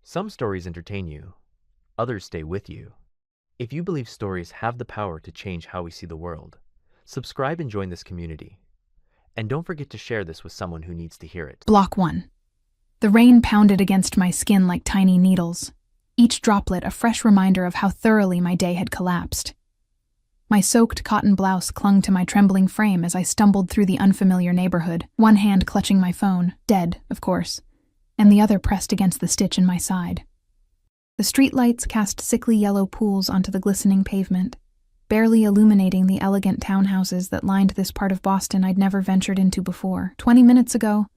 Some stories entertain you, others stay with you. If you believe stories have the power to change how we see the world, subscribe and join this community. And don't forget to share this with someone who needs to hear it. Block 1. The rain pounded against my skin like tiny needles, each droplet a fresh reminder of how thoroughly my day had collapsed. My soaked cotton blouse clung to my trembling frame as I stumbled through the unfamiliar neighborhood, one hand clutching my phone, dead, of course, and the other pressed against the stitch in my side. The streetlights cast sickly yellow pools onto the glistening pavement, barely illuminating the elegant townhouses that lined this part of Boston I'd never ventured into before. 20 minutes ago,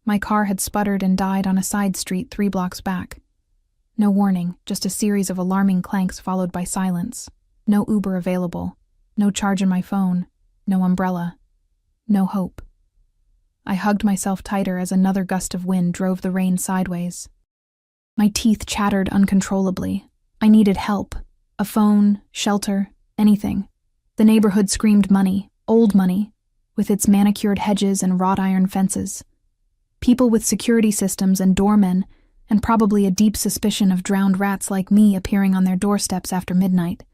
my car had sputtered and died on a side street 3 blocks back. No warning, just a series of alarming clanks followed by silence. No Uber available, no charge in my phone, no umbrella, no hope. I hugged myself tighter as another gust of wind drove the rain sideways. My teeth chattered uncontrollably. I needed help. A phone, shelter, anything. The neighborhood screamed money, old money, with its manicured hedges and wrought iron fences. People with security systems and doormen, and probably a deep suspicion of drowned rats like me appearing on their doorsteps after midnight.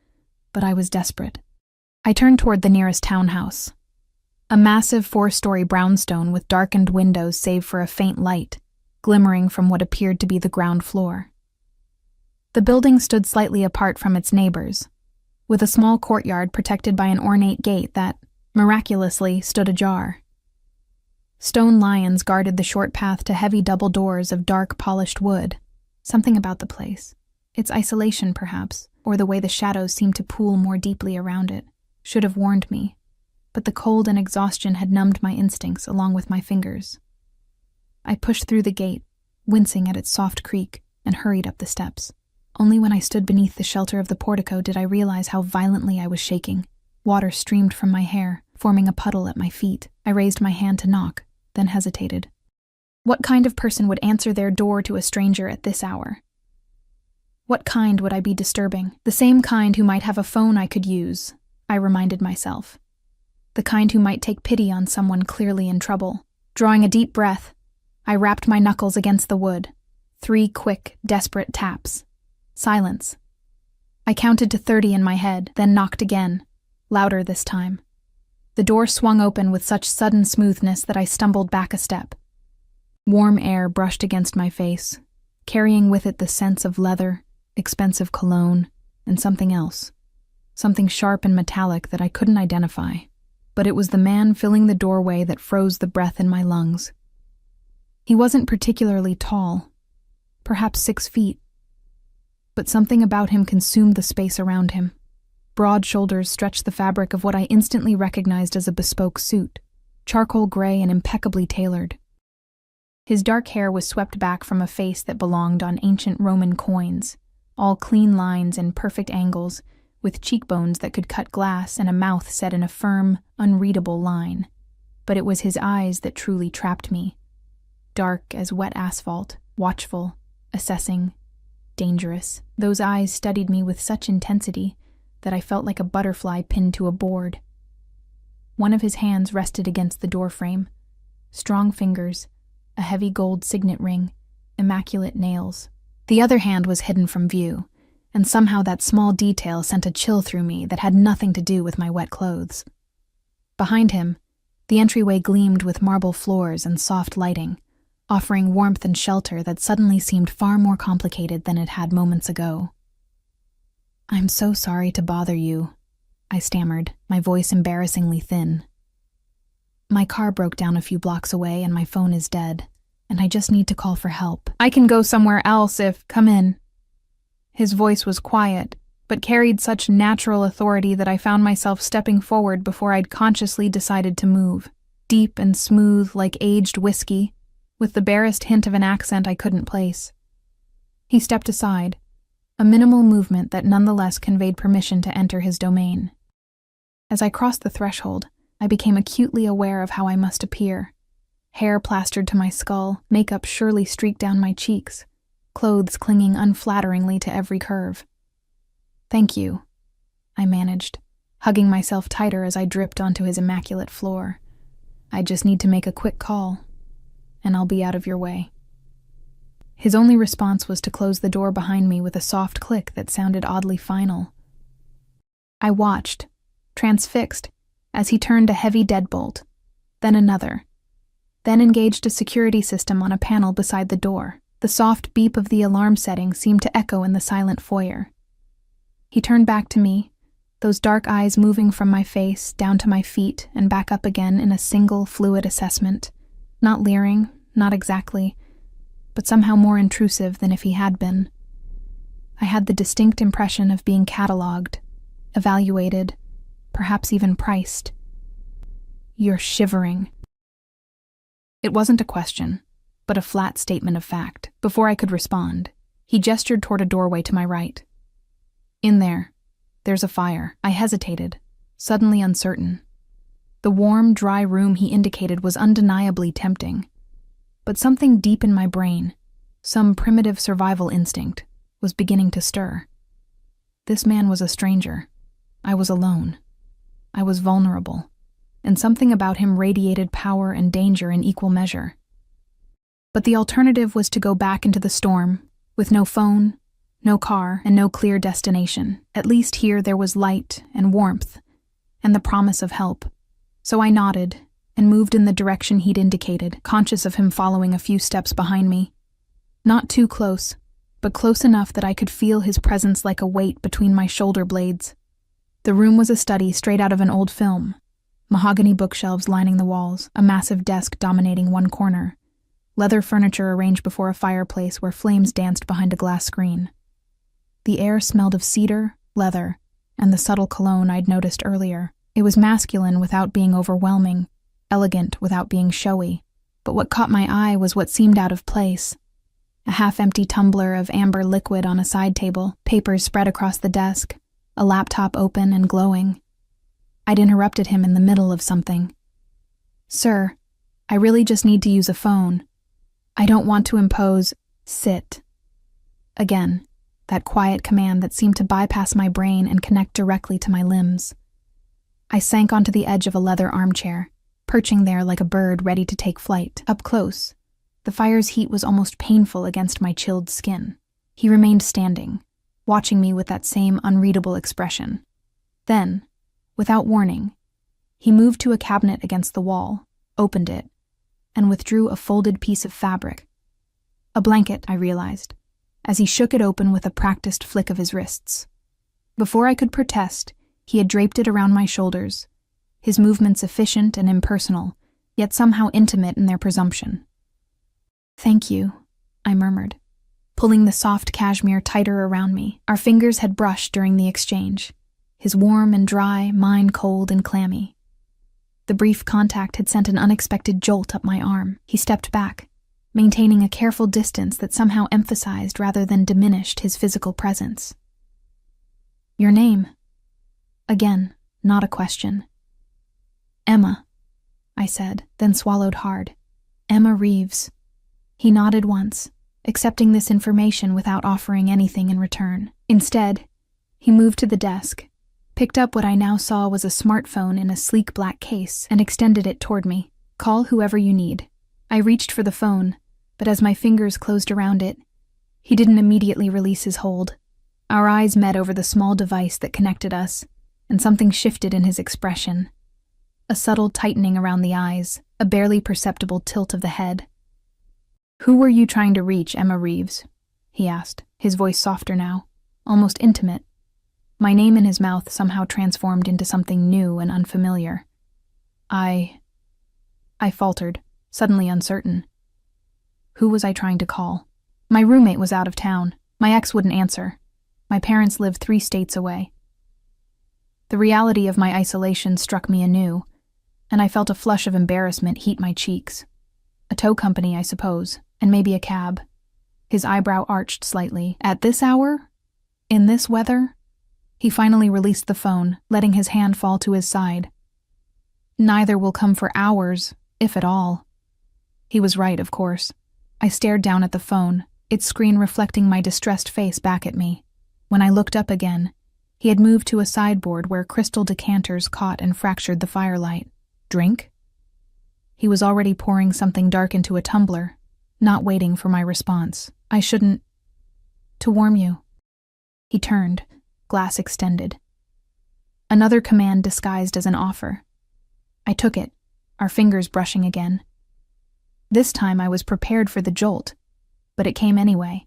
But I was desperate. I turned toward the nearest townhouse. A massive 4-story brownstone with darkened windows save for a faint light, glimmering from what appeared to be the ground floor. The building stood slightly apart from its neighbors, with a small courtyard protected by an ornate gate that, miraculously, stood ajar. Stone lions guarded the short path to heavy double doors of dark polished wood. Something about the place, its isolation perhaps, or the way the shadows seemed to pool more deeply around it, should have warned me. But the cold and exhaustion had numbed my instincts along with my fingers. I pushed through the gate, wincing at its soft creak, and hurried up the steps. Only when I stood beneath the shelter of the portico did I realize how violently I was shaking. Water streamed from my hair, forming a puddle at my feet. I raised my hand to knock, then hesitated. What kind of person would answer their door to a stranger at this hour? What kind would I be disturbing? The same kind who might have a phone I could use, I reminded myself. The kind who might take pity on someone clearly in trouble. Drawing a deep breath, I rapped my knuckles against the wood. 3 quick, desperate taps. Silence. I counted to 30 in my head, then knocked again, louder this time. The door swung open with such sudden smoothness that I stumbled back a step. Warm air brushed against my face, carrying with it the scents of leather, expensive cologne, and something else. Something sharp and metallic that I couldn't identify. But it was the man filling the doorway that froze the breath in my lungs. He wasn't particularly tall, perhaps 6 feet, but something about him consumed the space around him. Broad shoulders stretched the fabric of what I instantly recognized as a bespoke suit, charcoal gray and impeccably tailored. His dark hair was swept back from a face that belonged on ancient Roman coins, all clean lines and perfect angles, with cheekbones that could cut glass and a mouth set in a firm, unreadable line. But it was his eyes that truly trapped me. Dark as wet asphalt, watchful, assessing, dangerous. Those eyes studied me with such intensity that I felt like a butterfly pinned to a board. One of his hands rested against the doorframe. Strong fingers, a heavy gold signet ring, immaculate nails. The other hand was hidden from view, and somehow that small detail sent a chill through me that had nothing to do with my wet clothes. Behind him, the entryway gleamed with marble floors and soft lighting, offering warmth and shelter that suddenly seemed far more complicated than it had moments ago. "I'm so sorry to bother you," I stammered, my voice embarrassingly thin. "My car broke down a few blocks away and my phone is dead, and I just need to call for help." "I can go somewhere else if—" "Come in." His voice was quiet, but carried such natural authority that I found myself stepping forward before I'd consciously decided to move. Deep and smooth like aged whiskey, with the barest hint of an accent I couldn't place. He stepped aside, a minimal movement that nonetheless conveyed permission to enter his domain. As I crossed the threshold, I became acutely aware of how I must appear. Hair plastered to my skull, makeup surely streaked down my cheeks, clothes clinging unflatteringly to every curve. "Thank you," I managed, hugging myself tighter as I dripped onto his immaculate floor. "I just need to make a quick call, and I'll be out of your way." His only response was to close the door behind me with a soft click that sounded oddly final. I watched, transfixed, as he turned a heavy deadbolt, then another, then engaged a security system on a panel beside the door. The soft beep of the alarm setting seemed to echo in the silent foyer. He turned back to me, those dark eyes moving from my face down to my feet and back up again in a single fluid assessment, not leering, not exactly, but somehow more intrusive than if he had been. I had the distinct impression of being catalogued, evaluated, perhaps even priced. "You're shivering." It wasn't a question, but a flat statement of fact. Before I could respond, he gestured toward a doorway to my right. "In there. There's a fire." I hesitated, suddenly uncertain. The warm, dry room he indicated was undeniably tempting. But something deep in my brain, some primitive survival instinct, was beginning to stir. This man was a stranger. I was alone. I was vulnerable, and something about him radiated power and danger in equal measure. But the alternative was to go back into the storm, with no phone, no car, and no clear destination. At least here there was light and warmth, and the promise of help. So I nodded and moved in the direction he'd indicated, conscious of him following a few steps behind me. Not too close, but close enough that I could feel his presence like a weight between my shoulder blades. The room was a study straight out of an old film. Mahogany bookshelves lining the walls, a massive desk dominating one corner, leather furniture arranged before a fireplace where flames danced behind a glass screen. The air smelled of cedar, leather, and the subtle cologne I'd noticed earlier. It was masculine without being overwhelming, elegant without being showy, but what caught my eye was what seemed out of place. A half-empty tumbler of amber liquid on a side table, papers spread across the desk, a laptop open and glowing. I'd interrupted him in the middle of something. "Sir, I really just need to use a phone. I don't want to impose." "Sit." Again, that quiet command that seemed to bypass my brain and connect directly to my limbs. I sank onto the edge of a leather armchair, perching there like a bird ready to take flight. Up close, the fire's heat was almost painful against my chilled skin. He remained standing, watching me with that same unreadable expression. Then, without warning, he moved to a cabinet against the wall, opened it, and withdrew a folded piece of fabric. A blanket, I realized, as he shook it open with a practiced flick of his wrists. Before I could protest, he had draped it around my shoulders, his movements efficient and impersonal, yet somehow intimate in their presumption. "Thank you," I murmured, pulling the soft cashmere tighter around me. Our fingers had brushed during the exchange, his warm and dry, mine cold and clammy. The brief contact had sent an unexpected jolt up my arm. He stepped back, maintaining a careful distance that somehow emphasized rather than diminished his physical presence. "Your name?" Again, not a question. "Emma," I said, then swallowed hard. "Emma Reeves." He nodded once, accepting this information without offering anything in return. Instead, he moved to the desk, picked up what I now saw was a smartphone in a sleek black case, and extended it toward me. "Call whoever you need." I reached for the phone, but as my fingers closed around it, he didn't immediately release his hold. Our eyes met over the small device that connected us, and something shifted in his expression. A subtle tightening around the eyes, a barely perceptible tilt of the head. "Who were you trying to reach, Emma Reeves?" he asked, his voice softer now, almost intimate. My name in his mouth somehow transformed into something new and unfamiliar. I faltered, suddenly uncertain. Who was I trying to call? My roommate was out of town. My ex wouldn't answer. My parents lived 3 states away. The reality of my isolation struck me anew, and I felt a flush of embarrassment heat my cheeks. A tow company, I suppose, and maybe a cab. His eyebrow arched slightly. At this hour? In this weather? He finally released the phone, letting his hand fall to his side. Neither will come for hours, if at all. He was right, of course. I stared down at the phone, its screen reflecting my distressed face back at me. When I looked up again, he had moved to a sideboard where crystal decanters caught and fractured the firelight. Drink? He was already pouring something dark into a tumbler, not waiting for my response. I shouldn't. To warm you. He turned, glass extended. Another command disguised as an offer. I took it, our fingers brushing again. This time I was prepared for the jolt, but it came anyway.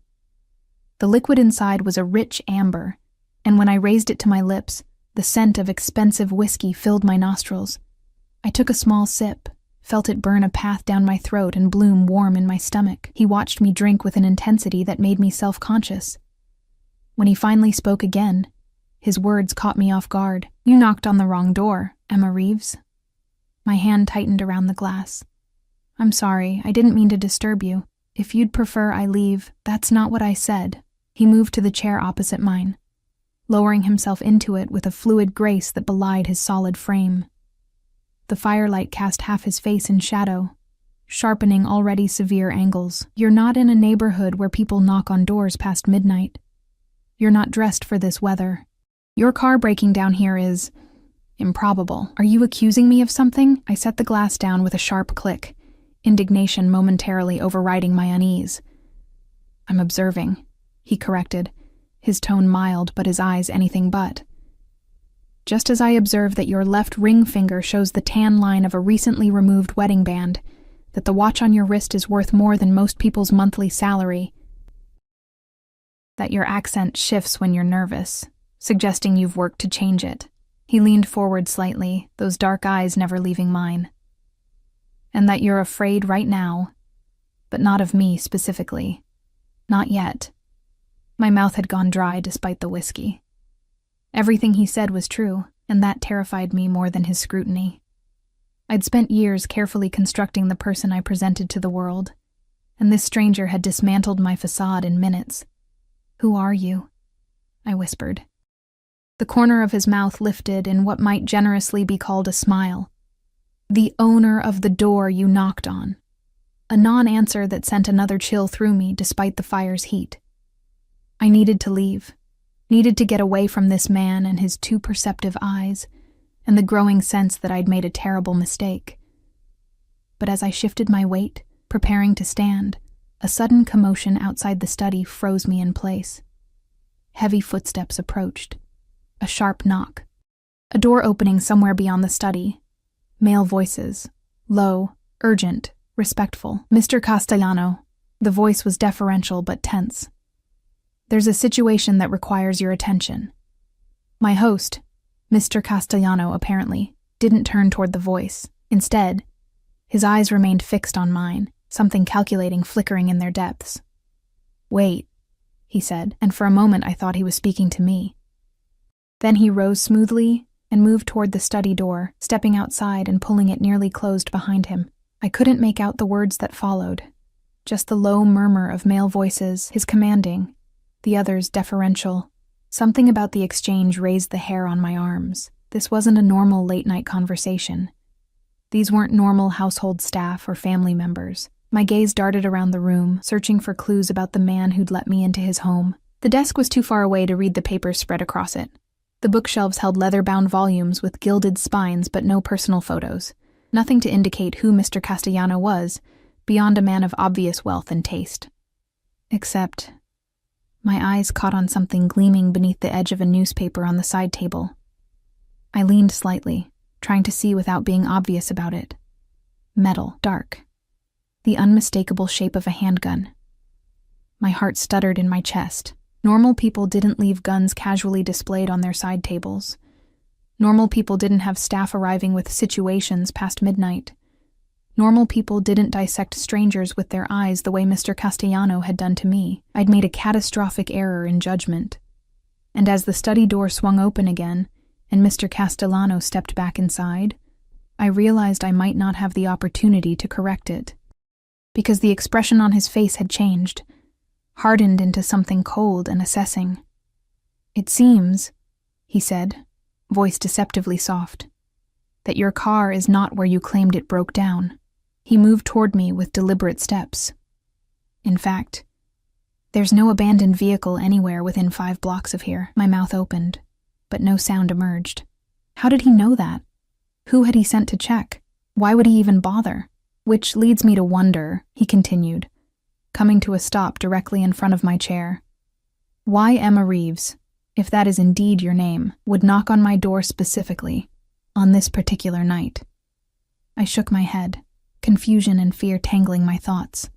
The liquid inside was a rich amber, and when I raised it to my lips, the scent of expensive whiskey filled my nostrils. I took a small sip, felt it burn a path down my throat and bloom warm in my stomach. He watched me drink with an intensity that made me self-conscious. When he finally spoke again, his words caught me off guard. You knocked on the wrong door, Emma Reeves. My hand tightened around the glass. I'm sorry, I didn't mean to disturb you. If you'd prefer I leave, that's not what I said. He moved to the chair opposite mine, lowering himself into it with a fluid grace that belied his solid frame. The firelight cast half his face in shadow, sharpening already severe angles. You're not in a neighborhood where people knock on doors past midnight. You're not dressed for this weather. Your car breaking down here is improbable. Are you accusing me of something? I set the glass down with a sharp click, indignation momentarily overriding my unease. I'm observing, he corrected, his tone mild but his eyes anything but. Just as I observe that your left ring finger shows the tan line of a recently removed wedding band, that the watch on your wrist is worth more than most people's monthly salary, that your accent shifts when you're nervous, suggesting you've worked to change it. He leaned forward slightly, those dark eyes never leaving mine. And that you're afraid right now, but not of me specifically. Not yet. My mouth had gone dry despite the whiskey. Everything he said was true, and that terrified me more than his scrutiny. I'd spent years carefully constructing the person I presented to the world, and this stranger had dismantled my facade in minutes. Who are you? I whispered. The corner of his mouth lifted in what might generously be called a smile. The owner of the door you knocked on. A non-answer that sent another chill through me despite the fire's heat. I needed to leave. Needed to get away from this man and his too perceptive eyes, and the growing sense that I'd made a terrible mistake. But as I shifted my weight, preparing to stand, a sudden commotion outside the study froze me in place. Heavy footsteps approached. A sharp knock. A door opening somewhere beyond the study. Male voices. Low, urgent, respectful. Mr. Castellano. The voice was deferential but tense. There's a situation that requires your attention. My host, Mr. Castellano apparently, didn't turn toward the voice. Instead, his eyes remained fixed on mine, something calculating flickering in their depths. Wait, he said, and for a moment I thought he was speaking to me. Then he rose smoothly and moved toward the study door, stepping outside and pulling it nearly closed behind him. I couldn't make out the words that followed, just the low murmur of male voices, his commanding, the others deferential. Something about the exchange raised the hair on my arms. This wasn't a normal late-night conversation. These weren't normal household staff or family members. My gaze darted around the room, searching for clues about the man who'd let me into his home. The desk was too far away to read the papers spread across it. The bookshelves held leather-bound volumes with gilded spines but no personal photos. Nothing to indicate who Mr. Castellano was, beyond a man of obvious wealth and taste. Except, my eyes caught on something gleaming beneath the edge of a newspaper on the side table. I leaned slightly, trying to see without being obvious about it. Metal, dark. The unmistakable shape of a handgun. My heart stuttered in my chest. Normal people didn't leave guns casually displayed on their side tables. Normal people didn't have staff arriving with situations past midnight. Normal people didn't dissect strangers with their eyes the way Mr. Castellano had done to me. I'd made a catastrophic error in judgment. And as the study door swung open again, and Mr. Castellano stepped back inside, I realized I might not have the opportunity to correct it. Because the expression on his face had changed, hardened into something cold and assessing. It seems, he said, voice deceptively soft, that your car is not where you claimed it broke down. He moved toward me with deliberate steps. In fact, there's no abandoned vehicle anywhere within 5 blocks of here. My mouth opened, but no sound emerged. How did he know that? Who had he sent to check? Why would he even bother? Which leads me to wonder, he continued, coming to a stop directly in front of my chair. Why Emma Reeves, if that is indeed your name, would knock on my door specifically, on this particular night? I shook my head, confusion and fear tangling my thoughts.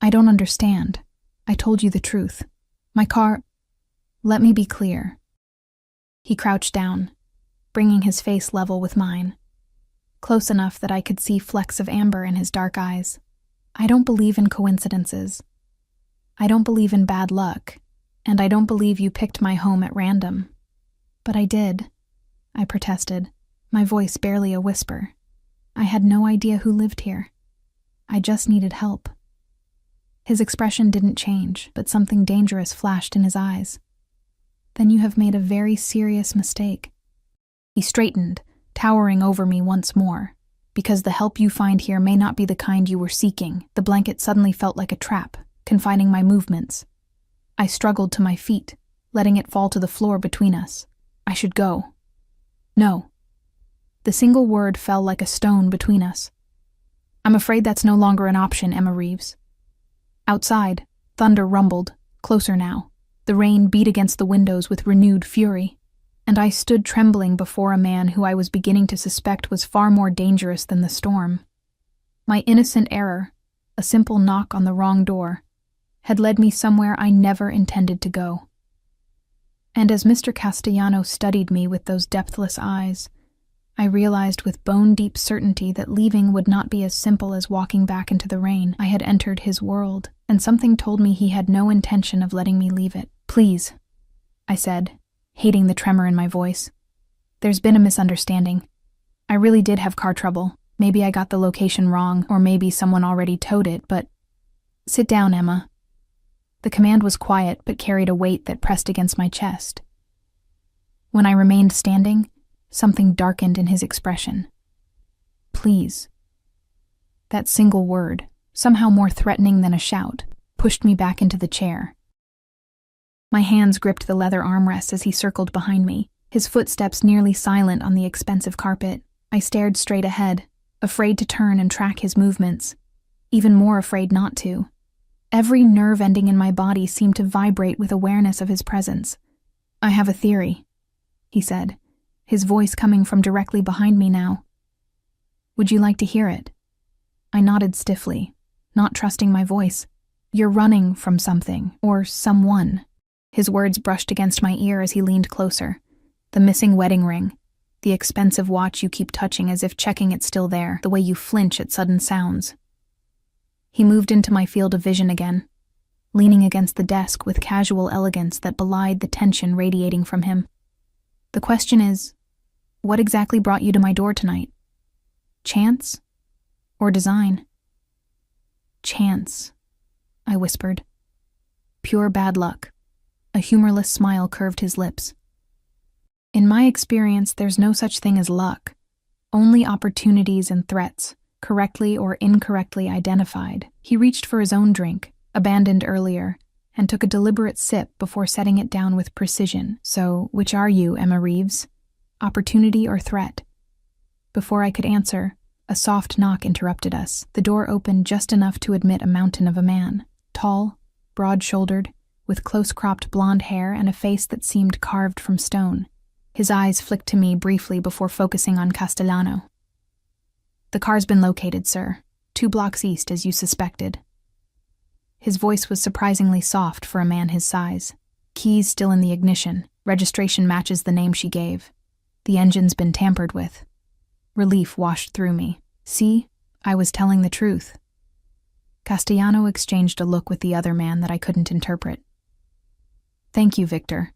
I don't understand. I told you the truth. My car... Let me be clear. He crouched down, bringing his face level with mine, close enough that I could see flecks of amber in his dark eyes. I don't believe in coincidences. I don't believe in bad luck, and I don't believe you picked my home at random. But I did, I protested, my voice barely a whisper. I had no idea who lived here. I just needed help. His expression didn't change, but something dangerous flashed in his eyes. Then you have made a very serious mistake. He straightened, towering over me once more. Because the help you find here may not be the kind you were seeking, the blanket suddenly felt like a trap, confining my movements. I struggled to my feet, letting it fall to the floor between us. I should go. No. The single word fell like a stone between us. I'm afraid that's no longer an option, Emma Reeves. Outside, thunder rumbled, closer now. The rain beat against the windows with renewed fury, and I stood trembling before a man who I was beginning to suspect was far more dangerous than the storm. My innocent error, a simple knock on the wrong door, had led me somewhere I never intended to go. And as Mr. Castellano studied me with those depthless eyes, I realized with bone-deep certainty that leaving would not be as simple as walking back into the rain. I had entered his world, and something told me he had no intention of letting me leave it. Please, I said, hating the tremor in my voice. There's been a misunderstanding. I really did have car trouble. Maybe I got the location wrong, or maybe someone already towed it, but... Sit down, Emma. The command was quiet, but carried a weight that pressed against my chest. When I remained standing, something darkened in his expression. Please. That single word, somehow more threatening than a shout, pushed me back into the chair. My hands gripped the leather armrest as he circled behind me, his footsteps nearly silent on the expensive carpet. I stared straight ahead, afraid to turn and track his movements, even more afraid not to. Every nerve ending in my body seemed to vibrate with awareness of his presence. I have a theory, he said, his voice coming from directly behind me now. Would you like to hear it? I nodded stiffly, not trusting my voice. You're running from something, or someone. His words brushed against my ear as he leaned closer. The missing wedding ring, the expensive watch you keep touching as if checking it's still there, the way you flinch at sudden sounds. He moved into my field of vision again, leaning against the desk with casual elegance that belied the tension radiating from him. The question is, what exactly brought you to my door tonight? Chance? Or design? Chance, I whispered. Pure bad luck. A humorless smile curved his lips. In my experience, there's no such thing as luck, only opportunities and threats, correctly or incorrectly identified. He reached for his own drink, abandoned earlier, and took a deliberate sip before setting it down with precision. So, which are you, Emma Reeves? Opportunity or threat? Before I could answer, a soft knock interrupted us. The door opened just enough to admit a mountain of a man, tall, broad-shouldered, with close-cropped blonde hair and a face that seemed carved from stone. His eyes flicked to me briefly before focusing on Castellano. The car's been located, sir. 2 blocks east, as you suspected. His voice was surprisingly soft for a man his size. Keys still in the ignition. Registration matches the name she gave. The engine's been tampered with. Relief washed through me. See, I was telling the truth. Castellano exchanged a look with the other man that I couldn't interpret. Thank you, Victor.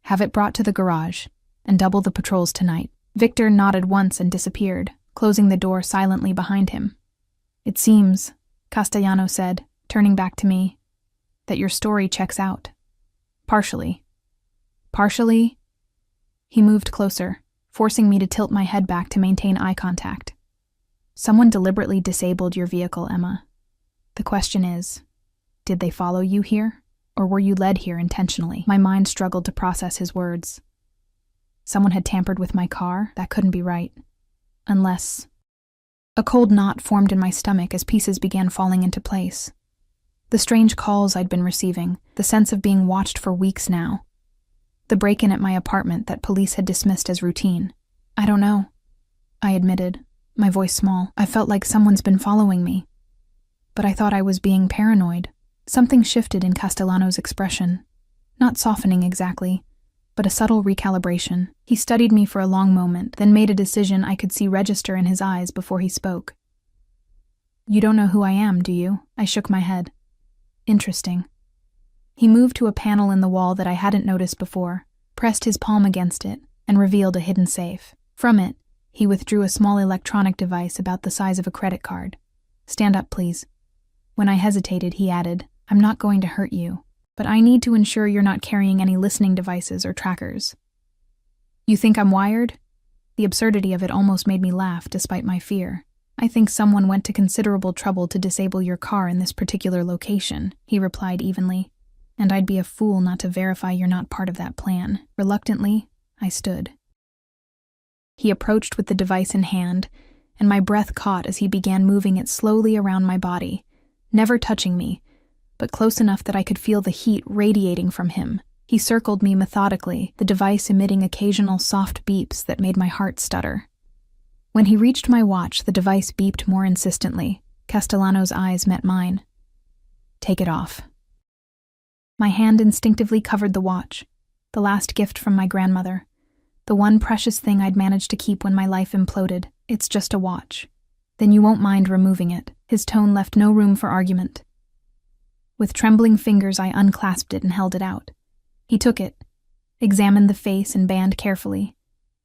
Have it brought to the garage, and double the patrols tonight. Victor nodded once and disappeared, closing the door silently behind him. It seems, Castellano said, turning back to me, that your story checks out. Partially. Partially? He moved closer, forcing me to tilt my head back to maintain eye contact. Someone deliberately disabled your vehicle, Emma. The question is, did they follow you here? Or were you led here intentionally? My mind struggled to process his words. Someone had tampered with my car? That couldn't be right. Unless... A cold knot formed in my stomach as pieces began falling into place. The strange calls I'd been receiving, the sense of being watched for weeks now. The break-in at my apartment that police had dismissed as routine. I don't know, I admitted, my voice small. I felt like someone's been following me. But I thought I was being paranoid. Something shifted in Castellano's expression. Not softening exactly, but a subtle recalibration. He studied me for a long moment, then made a decision I could see register in his eyes before he spoke. You don't know who I am, do you? I shook my head. Interesting. He moved to a panel in the wall that I hadn't noticed before, pressed his palm against it, and revealed a hidden safe. From it, he withdrew a small electronic device about the size of a credit card. Stand up, please. When I hesitated, he added, I'm not going to hurt you, but I need to ensure you're not carrying any listening devices or trackers. You think I'm wired? The absurdity of it almost made me laugh despite my fear. I think someone went to considerable trouble to disable your car in this particular location, he replied evenly. And I'd be a fool not to verify you're not part of that plan. Reluctantly, I stood. He approached with the device in hand, and my breath caught as he began moving it slowly around my body, never touching me, but close enough that I could feel the heat radiating from him. He circled me methodically, the device emitting occasional soft beeps that made my heart stutter. When he reached my watch, the device beeped more insistently. Castellano's eyes met mine. Take it off. My hand instinctively covered the watch, the last gift from my grandmother, the one precious thing I'd managed to keep when my life imploded. It's just a watch. Then you won't mind removing it. His tone left no room for argument. With trembling fingers, I unclasped it and held it out. He took it, examined the face and band carefully,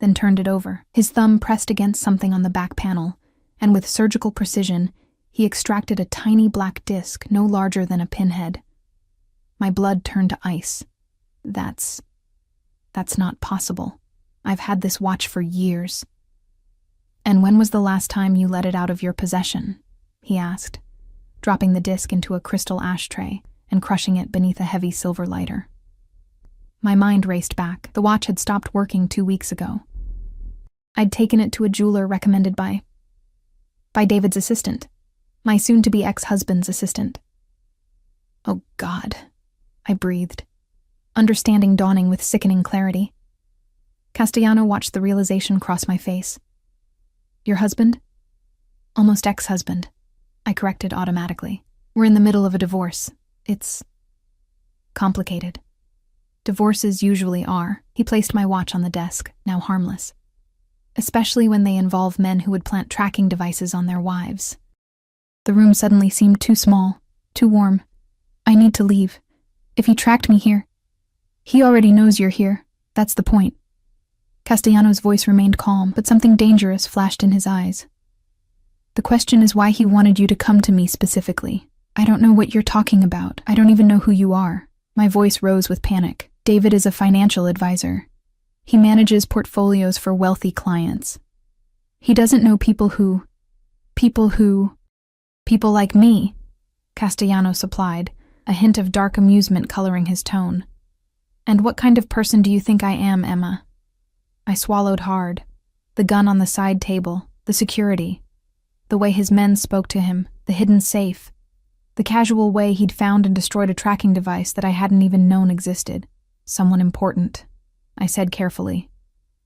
then turned it over. His thumb pressed against something on the back panel, and with surgical precision, he extracted a tiny black disc no larger than a pinhead. My blood turned to ice. That's not possible. I've had this watch for years. And when was the last time you let it out of your possession? He asked, dropping the disc into a crystal ashtray and crushing it beneath a heavy silver lighter. My mind raced back. The watch had stopped working 2 weeks ago. I'd taken it to a jeweler recommended by David's assistant, my soon-to-be ex-husband's assistant. Oh, God, I breathed, understanding dawning with sickening clarity. Castellano watched the realization cross my face. Your husband? Almost ex-husband, I corrected automatically. We're in the middle of a divorce. It's complicated. Divorces usually are. He placed my watch on the desk, now harmless. Especially when they involve men who would plant tracking devices on their wives. The room suddenly seemed too small, too warm. I need to leave. If he tracked me here. He already knows you're here. That's the point. Castellano's voice remained calm, but something dangerous flashed in his eyes. The question is why he wanted you to come to me specifically. I don't know what you're talking about. I don't even know who you are. My voice rose with panic. David is a financial advisor. He manages portfolios for wealthy clients. He doesn't know people like me, Castellano supplied, a hint of dark amusement coloring his tone. And what kind of person do you think I am, Emma? I swallowed hard. The gun on the side table, the security, the way his men spoke to him, the hidden safe, the casual way he'd found and destroyed a tracking device that I hadn't even known existed. Someone important, I said carefully.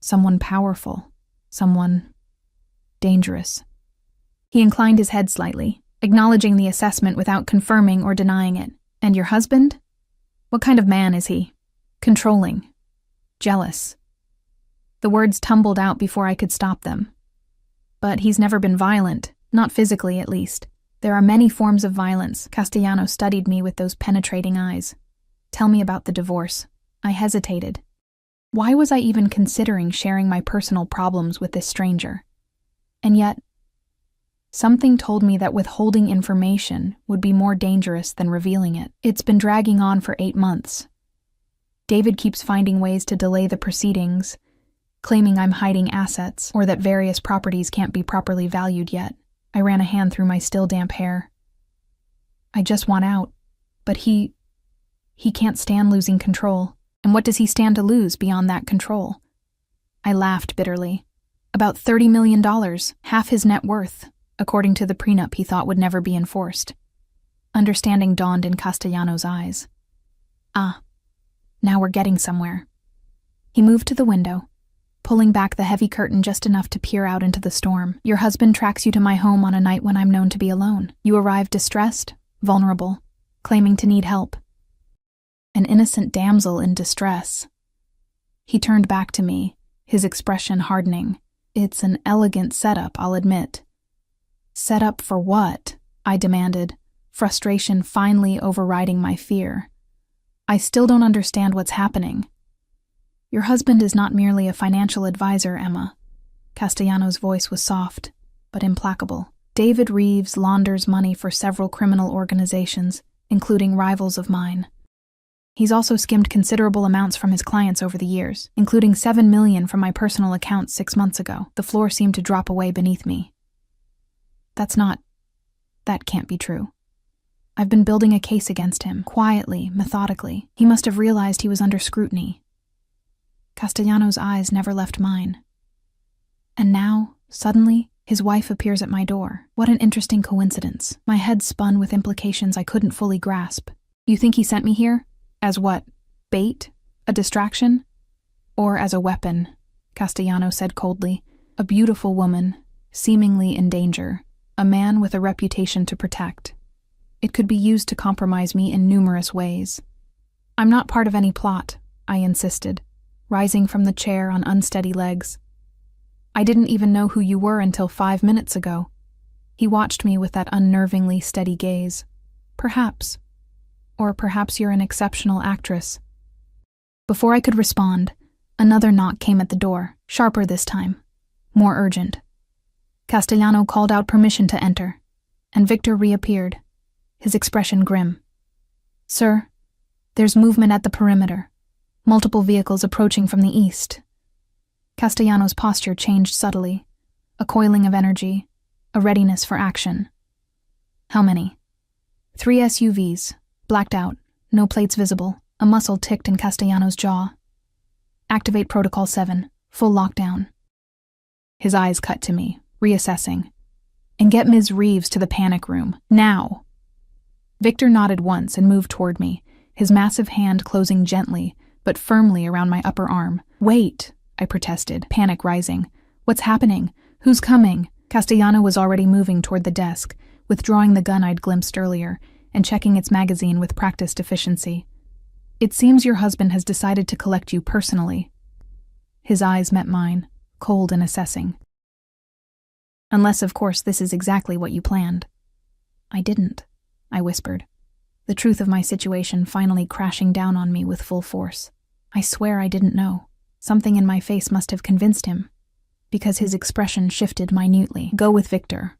Someone powerful. Someone dangerous. He inclined his head slightly, acknowledging the assessment without confirming or denying it. And your husband? What kind of man is he? Controlling. Jealous. The words tumbled out before I could stop them. But he's never been violent, not physically at least. There are many forms of violence. Castellano studied me with those penetrating eyes. Tell me about the divorce. I hesitated. Why was I even considering sharing my personal problems with this stranger? And yet, something told me that withholding information would be more dangerous than revealing it. It's been dragging on for 8 months. David keeps finding ways to delay the proceedings, claiming I'm hiding assets or that various properties can't be properly valued yet. I ran a hand through my still damp hair. I just want out, but he can't stand losing control. And what does he stand to lose beyond that control? I laughed bitterly. About $30 million, half his net worth, according to the prenup he thought would never be enforced. Understanding dawned in Castellano's eyes. Ah, now we're getting somewhere. He moved to the window, pulling back the heavy curtain just enough to peer out into the storm. Your husband tracks you to my home on a night when I'm known to be alone. You arrive distressed, vulnerable, claiming to need help. An innocent damsel in distress. He turned back to me, his expression hardening. It's an elegant setup, I'll admit. Setup for what? I demanded, frustration finally overriding my fear. I still don't understand what's happening. Your husband is not merely a financial advisor, Emma. Castellano's voice was soft, but implacable. David Reeves launders money for several criminal organizations, including rivals of mine. He's also skimmed considerable amounts from his clients over the years, including $7 million from my personal account 6 months ago. The floor seemed to drop away beneath me. That can't be true. I've been building a case against him, quietly, methodically. He must have realized he was under scrutiny. Castellano's eyes never left mine. And now, suddenly, his wife appears at my door. What an interesting coincidence. My head spun with implications I couldn't fully grasp. You think he sent me here? As what? Bait? A distraction? Or as a weapon? Castellano said coldly. A beautiful woman, seemingly in danger. A man with a reputation to protect. It could be used to compromise me in numerous ways. I'm not part of any plot, I insisted, rising from the chair on unsteady legs. I didn't even know who you were until 5 minutes ago. He watched me with that unnervingly steady gaze. Perhaps. Or perhaps you're an exceptional actress. Before I could respond, another knock came at the door, sharper this time, more urgent. Castellano called out permission to enter, and Victor reappeared, his expression grim. Sir, there's movement at the perimeter. Multiple vehicles approaching from the east. Castellano's posture changed subtly, a coiling of energy, a readiness for action. How many? 3 SUVs, blacked out, no plates visible. A muscle ticked in Castellano's jaw. Activate Protocol 7, full lockdown. His eyes cut to me, reassessing. And get Ms. Reeves to the panic room, now. Victor nodded once and moved toward me, his massive hand closing gently, but firmly around my upper arm. Wait, I protested, panic rising. What's happening? Who's coming? Castellano was already moving toward the desk, withdrawing the gun I'd glimpsed earlier, and checking its magazine with practiced efficiency. It seems your husband has decided to collect you personally. His eyes met mine, cold and assessing. Unless, of course, this is exactly what you planned. I didn't, I whispered, the truth of my situation finally crashing down on me with full force. I swear I didn't know. Something in my face must have convinced him, because his expression shifted minutely. Go with Victor.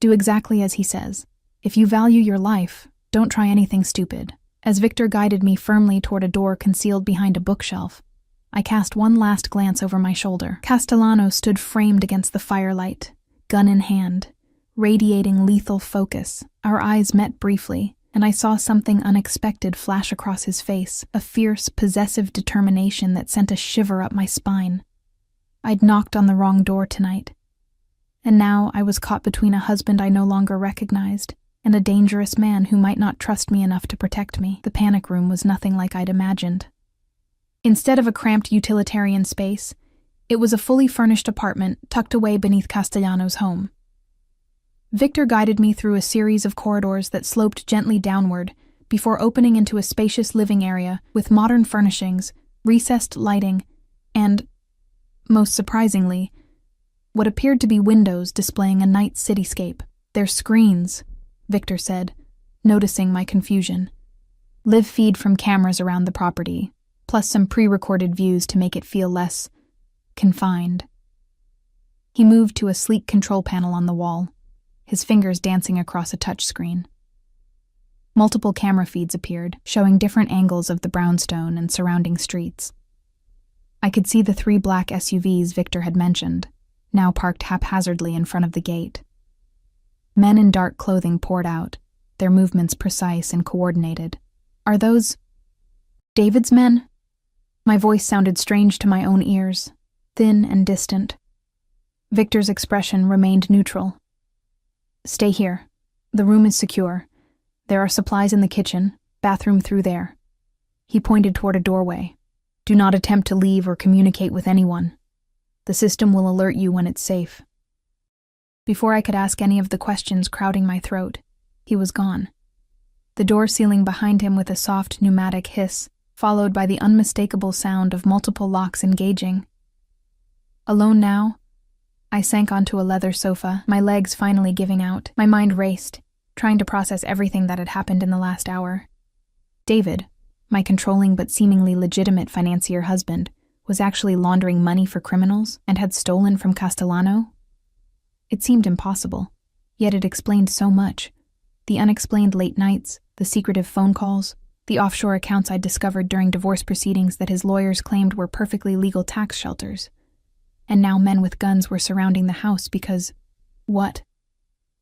Do exactly as he says. If you value your life, don't try anything stupid. As Victor guided me firmly toward a door concealed behind a bookshelf, I cast one last glance over my shoulder. Castellano stood framed against the firelight, gun in hand, radiating lethal focus. Our eyes met briefly, and I saw something unexpected flash across his face, a fierce, possessive determination that sent a shiver up my spine. I'd knocked on the wrong door tonight, and now I was caught between a husband I no longer recognized and a dangerous man who might not trust me enough to protect me. The panic room was nothing like I'd imagined. Instead of a cramped utilitarian space, it was a fully furnished apartment tucked away beneath Castellano's home. Victor guided me through a series of corridors that sloped gently downward before opening into a spacious living area with modern furnishings, recessed lighting, and, most surprisingly, what appeared to be windows displaying a night cityscape. They're screens, Victor said, noticing my confusion. Live feed from cameras around the property, plus some pre-recorded views to make it feel less confined. He moved to a sleek control panel on the wall, his fingers dancing across a touchscreen. Multiple camera feeds appeared, showing different angles of the brownstone and surrounding streets. I could see the 3 black SUVs Victor had mentioned, now parked haphazardly in front of the gate. Men in dark clothing poured out, their movements precise and coordinated. Are those David's men? My voice sounded strange to my own ears, thin and distant. Victor's expression remained neutral. Stay here. The room is secure. There are supplies in the kitchen, bathroom through there. He pointed toward a doorway. Do not attempt to leave or communicate with anyone. The system will alert you when it's safe. Before I could ask any of the questions crowding my throat, he was gone. The door sealing behind him with a soft pneumatic hiss, followed by the unmistakable sound of multiple locks engaging. Alone now, I sank onto a leather sofa, my legs finally giving out. My mind raced, trying to process everything that had happened in the last hour. David, my controlling but seemingly legitimate financier husband, was actually laundering money for criminals and had stolen from Castellano? It seemed impossible, yet it explained so much. The unexplained late nights, the secretive phone calls, the offshore accounts I'd discovered during divorce proceedings that his lawyers claimed were perfectly legal tax shelters. And now men with guns were surrounding the house because... what?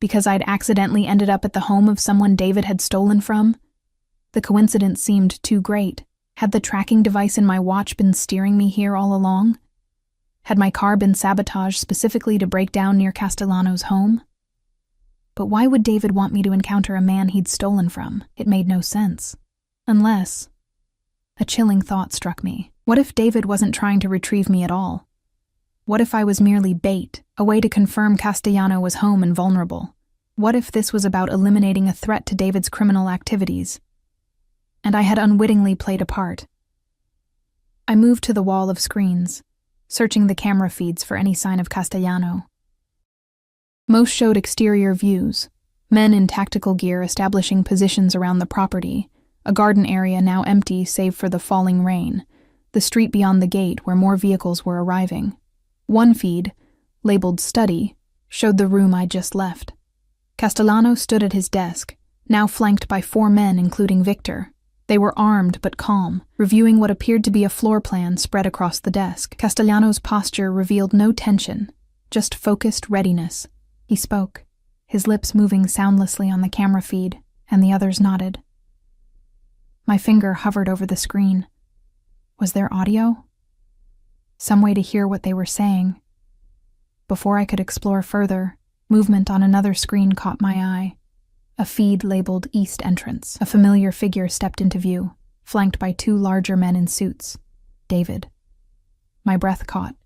Because I'd accidentally ended up at the home of someone David had stolen from? The coincidence seemed too great. Had the tracking device in my watch been steering me here all along? Had my car been sabotaged specifically to break down near Castellano's home? But why would David want me to encounter a man he'd stolen from? It made no sense. Unless... A chilling thought struck me. What if David wasn't trying to retrieve me at all? What if I was merely bait, a way to confirm Castellano was home and vulnerable? What if this was about eliminating a threat to David's criminal activities? And I had unwittingly played a part. I moved to the wall of screens, searching the camera feeds for any sign of Castellano. Most showed exterior views, men in tactical gear establishing positions around the property, a garden area now empty save for the falling rain, the street beyond the gate where more vehicles were arriving. One feed, labeled Study, showed the room I'd just left. Castellano stood at his desk, now flanked by 4 men including Victor. They were armed but calm, reviewing what appeared to be a floor plan spread across the desk. Castellano's posture revealed no tension, just focused readiness. He spoke, his lips moving soundlessly on the camera feed, and the others nodded. My finger hovered over the screen. Was there audio? Some way to hear what they were saying. Before I could explore further, movement on another screen caught my eye. A feed labeled East Entrance. A familiar figure stepped into view, flanked by 2 larger men in suits. David. My breath caught.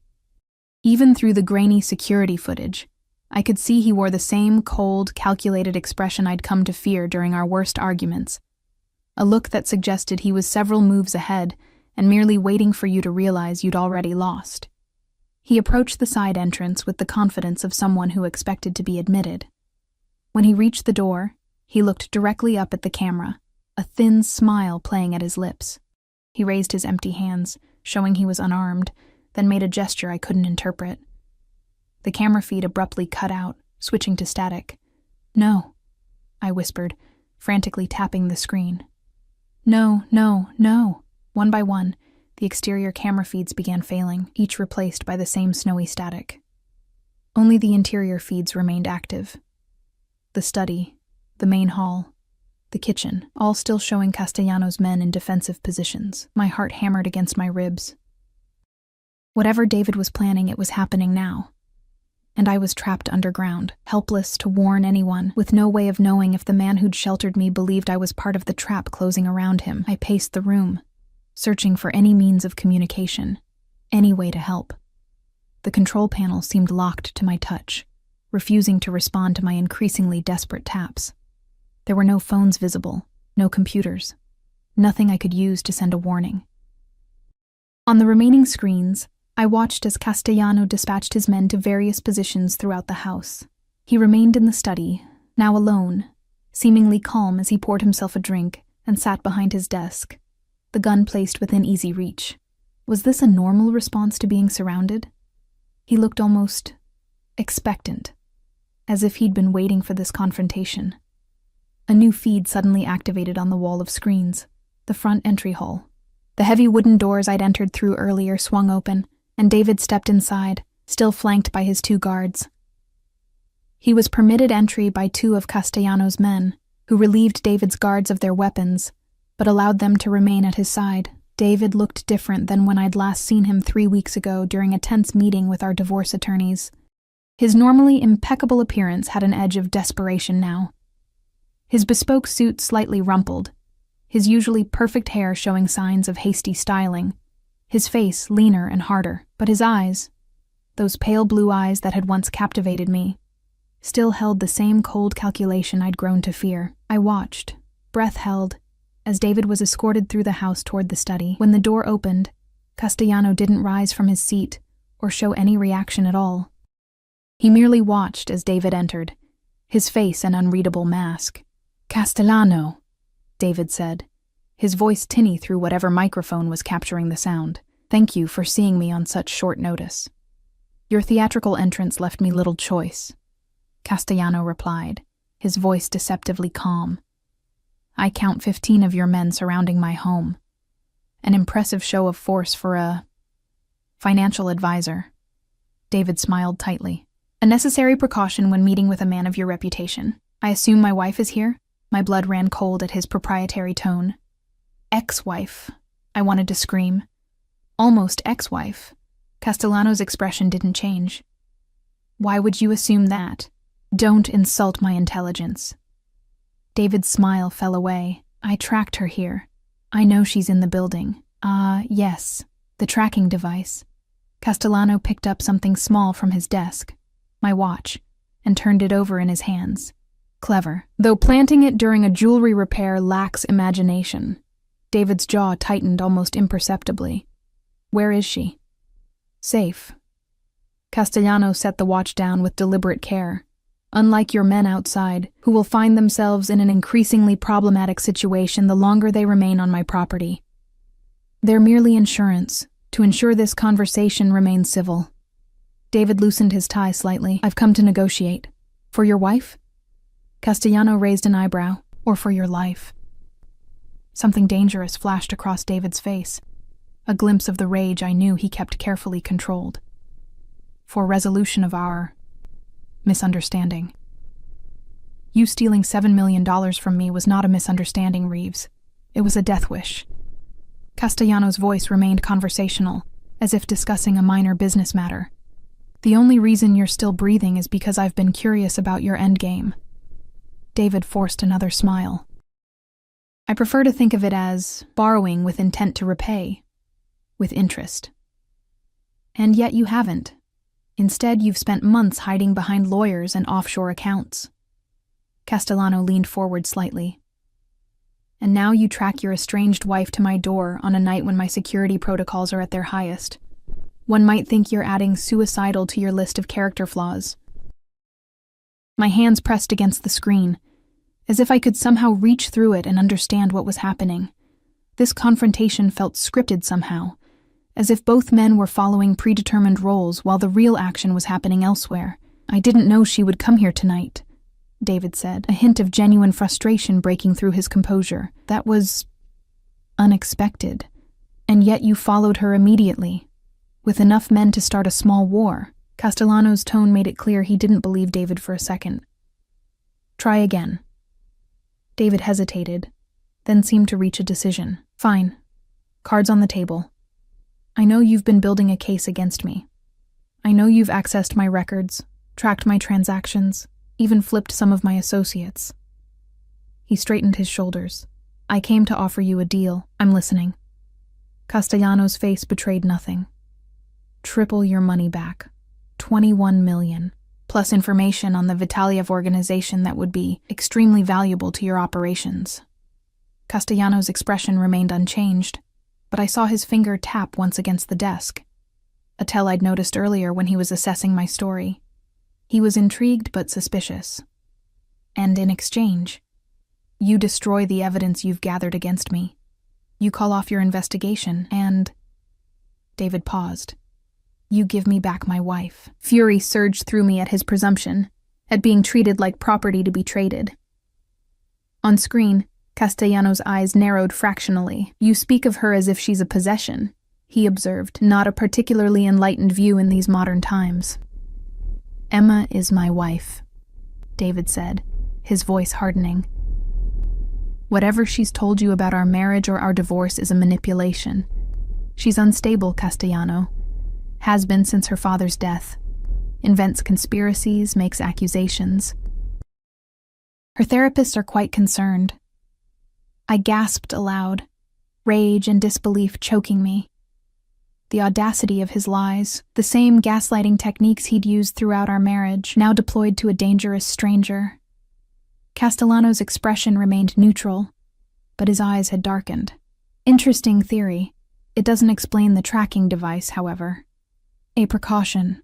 Even through the grainy security footage, I could see he wore the same cold, calculated expression I'd come to fear during our worst arguments. A look that suggested he was several moves ahead and merely waiting for you to realize you'd already lost. He approached the side entrance with the confidence of someone who expected to be admitted. When he reached the door, he looked directly up at the camera, a thin smile playing at his lips. He raised his empty hands, showing he was unarmed, then made a gesture I couldn't interpret. The camera feed abruptly cut out, switching to static. "No," I whispered, frantically tapping the screen. "No, no, no." One by one, the exterior camera feeds began failing, each replaced by the same snowy static. Only the interior feeds remained active. The study, the main hall, the kitchen, all still showing Castellano's men in defensive positions. My heart hammered against my ribs. Whatever David was planning, it was happening now. And I was trapped underground, helpless to warn anyone, with no way of knowing if the man who'd sheltered me believed I was part of the trap closing around him. I paced the room, searching for any means of communication, any way to help. The control panel seemed locked to my touch, refusing to respond to my increasingly desperate taps. There were no phones visible, no computers, nothing I could use to send a warning. On the remaining screens, I watched as Castellano dispatched his men to various positions throughout the house. He remained in the study, now alone, seemingly calm as he poured himself a drink and sat behind his desk, the gun placed within easy reach. Was this a normal response to being surrounded? He looked almost expectant, as if he'd been waiting for this confrontation. A new feed suddenly activated on the wall of screens, the front entry hall. The heavy wooden doors I'd entered through earlier swung open, and David stepped inside, still flanked by his 2 guards. He was permitted entry by 2 of Castellano's men, who relieved David's guards of their weapons, but allowed them to remain at his side. David looked different than when I'd last seen him 3 weeks ago during a tense meeting with our divorce attorneys. His normally impeccable appearance had an edge of desperation now. His bespoke suit slightly rumpled, his usually perfect hair showing signs of hasty styling, his face leaner and harder, but his eyes, those pale blue eyes that had once captivated me, still held the same cold calculation I'd grown to fear. I watched, breath held, as David was escorted through the house toward the study. When the door opened, Castellano didn't rise from his seat or show any reaction at all. He merely watched as David entered, his face an unreadable mask. "Castellano," David said, his voice tinny through whatever microphone was capturing the sound. "Thank you for seeing me on such short notice. Your theatrical entrance left me little choice," Castellano replied, his voice deceptively calm. "I count 15 of your men surrounding my home. An impressive show of force for a financial advisor." David smiled tightly. "A necessary precaution when meeting with a man of your reputation. I assume my wife is here?" My blood ran cold at his proprietary tone. "Ex-wife," I wanted to scream. "Almost ex-wife." Castellano's expression didn't change. "Why would you assume that? Don't insult my intelligence." David's smile fell away. "I tracked her here. I know she's in the building." Yes, the tracking device." Castellano picked up something small from his desk, my watch, and turned it over in his hands. "Clever. Though planting it during a jewelry repair lacks imagination." David's jaw tightened almost imperceptibly. "Where is she?" "Safe." Castellano set the watch down with deliberate care. "Unlike your men outside, who will find themselves in an increasingly problematic situation the longer they remain on my property. They're merely insurance, to ensure this conversation remains civil." David loosened his tie slightly. "I've come to negotiate. For your wife?" Castellano raised an eyebrow. "Or for your life?" Something dangerous flashed across David's face, a glimpse of the rage I knew he kept carefully controlled. "For resolution of our misunderstanding." "You stealing $7 million from me was not a misunderstanding, Reeves. It was a death wish." Castellano's voice remained conversational, as if discussing a minor business matter. "The only reason you're still breathing is because I've been curious about your endgame." David forced another smile. "I prefer to think of it as borrowing with intent to repay, with interest. And yet you haven't. Instead, you've spent months hiding behind lawyers and offshore accounts." Castellano leaned forward slightly. "And now you track your estranged wife to my door on a night when my security protocols are at their highest. One might think you're adding suicidal to your list of character flaws." My hands pressed against the screen, as if I could somehow reach through it and understand what was happening. This confrontation felt scripted somehow, as if both men were following predetermined roles while the real action was happening elsewhere. "I didn't know she would come here tonight," David said, a hint of genuine frustration breaking through his composure. "That was unexpected. And yet you followed her immediately, with enough men to start a small war." Castellano's tone made it clear he didn't believe David for a second. "Try again." David hesitated, then seemed to reach a decision. "Fine. Cards on the table. I know you've been building a case against me. I know you've accessed my records, tracked my transactions, even flipped some of my associates." He straightened his shoulders. "I came to offer you a deal. I'm listening." Castellano's face betrayed nothing. "Triple your money back. 21 million, plus information on the Vitaliev organization that would be extremely valuable to your operations." Castellano's expression remained unchanged, but I saw his finger tap once against the desk, a tell I'd noticed earlier when he was assessing my story. He was intrigued but suspicious. "And in exchange, you destroy the evidence you've gathered against me. You call off your investigation, and..." David paused. "You give me back my wife." Fury surged through me at his presumption, at being treated like property to be traded. On screen, Castellano's eyes narrowed fractionally. "You speak of her as if she's a possession," he observed, "not a particularly enlightened view in these modern times." "Emma is my wife," David said, his voice hardening. "Whatever she's told you about our marriage or our divorce is a manipulation. She's unstable, Castellano. Has been since her father's death. Invents conspiracies, makes accusations. Her therapists are quite concerned. I gasped aloud, rage and disbelief choking me. The audacity of his lies, the same gaslighting techniques he'd used throughout our marriage, now deployed to a dangerous stranger. Castellano's expression remained neutral, but his eyes had darkened. Interesting theory. It doesn't explain the tracking device, however. A precaution.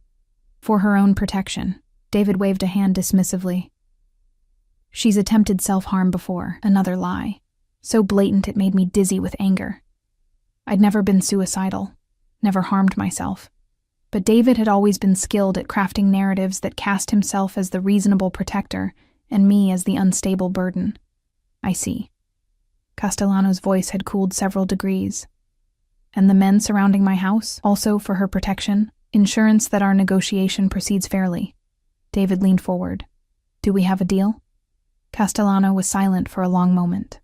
For her own protection. David waved a hand dismissively. She's attempted self-harm before, another lie. So blatant it made me dizzy with anger. I'd never been suicidal, never harmed myself. But David had always been skilled at crafting narratives that cast himself as the reasonable protector and me as the unstable burden. I see. Castellano's voice had cooled several degrees. And the men surrounding my house, also for her protection, insurance that our negotiation proceeds fairly. David leaned forward. Do we have a deal? Castellano was silent for a long moment.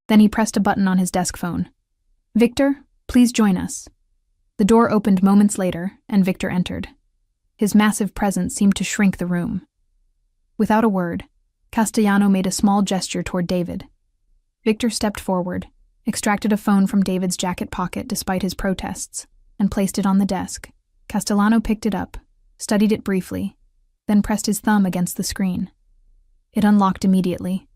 Then he pressed a button on his desk phone. Victor, please join us. The door opened moments later, and Victor entered. His massive presence seemed to shrink the room. Without a word, Castellano made a small gesture toward David. Victor stepped forward, extracted a phone from David's jacket pocket despite his protests, and placed it on the desk. Castellano picked it up, studied it briefly, then pressed his thumb against the screen. It unlocked immediately.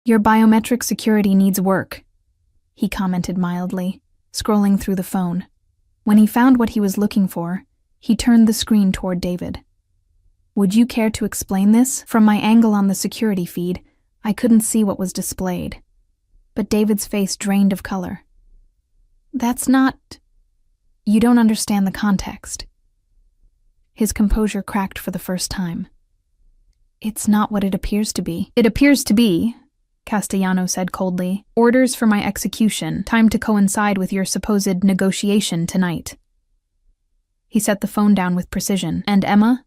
Your biometric security needs work, he commented mildly, scrolling through the phone. When he found what he was looking for, he turned the screen toward David. Would you care to explain this? From my angle on the security feed, I couldn't see what was displayed. But David's face drained of color. That's not... You don't understand the context. His composure cracked for the first time. It's not what it appears to be. It appears to be, Castellano said coldly, orders for my execution, timed to coincide with your supposed negotiation tonight. He set the phone down with precision. And Emma?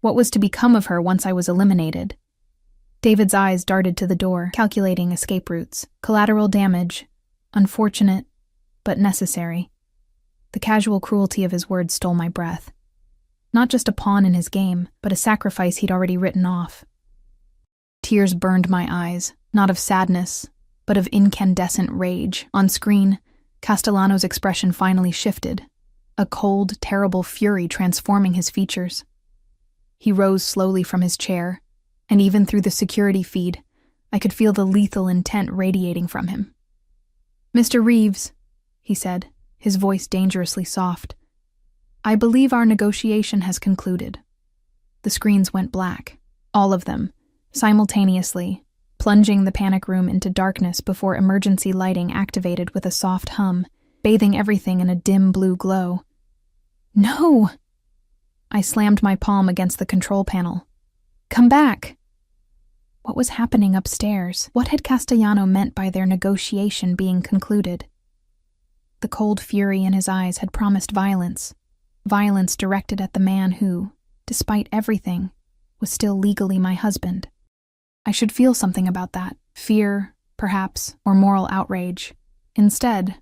What was to become of her once I was eliminated? David's eyes darted to the door, calculating escape routes. Collateral damage. Unfortunate, but necessary. The casual cruelty of his words stole my breath. Not just a pawn in his game, but a sacrifice he'd already written off. Tears burned my eyes, not of sadness, but of incandescent rage. On screen, Castellano's expression finally shifted, a cold, terrible fury transforming his features. He rose slowly from his chair, and even through the security feed, I could feel the lethal intent radiating from him. Mr. Reeves, he said, his voice dangerously soft, I believe our negotiation has concluded. The screens went black, all of them, simultaneously, plunging the panic room into darkness before emergency lighting activated with a soft hum, bathing everything in a dim blue glow. No! I slammed my palm against the control panel. Come back! What was happening upstairs? What had Castellano meant by their negotiation being concluded? The cold fury in his eyes had promised violence directed at the man who, despite everything, was still legally my husband. I should feel something about that, fear, perhaps, or moral outrage. Instead,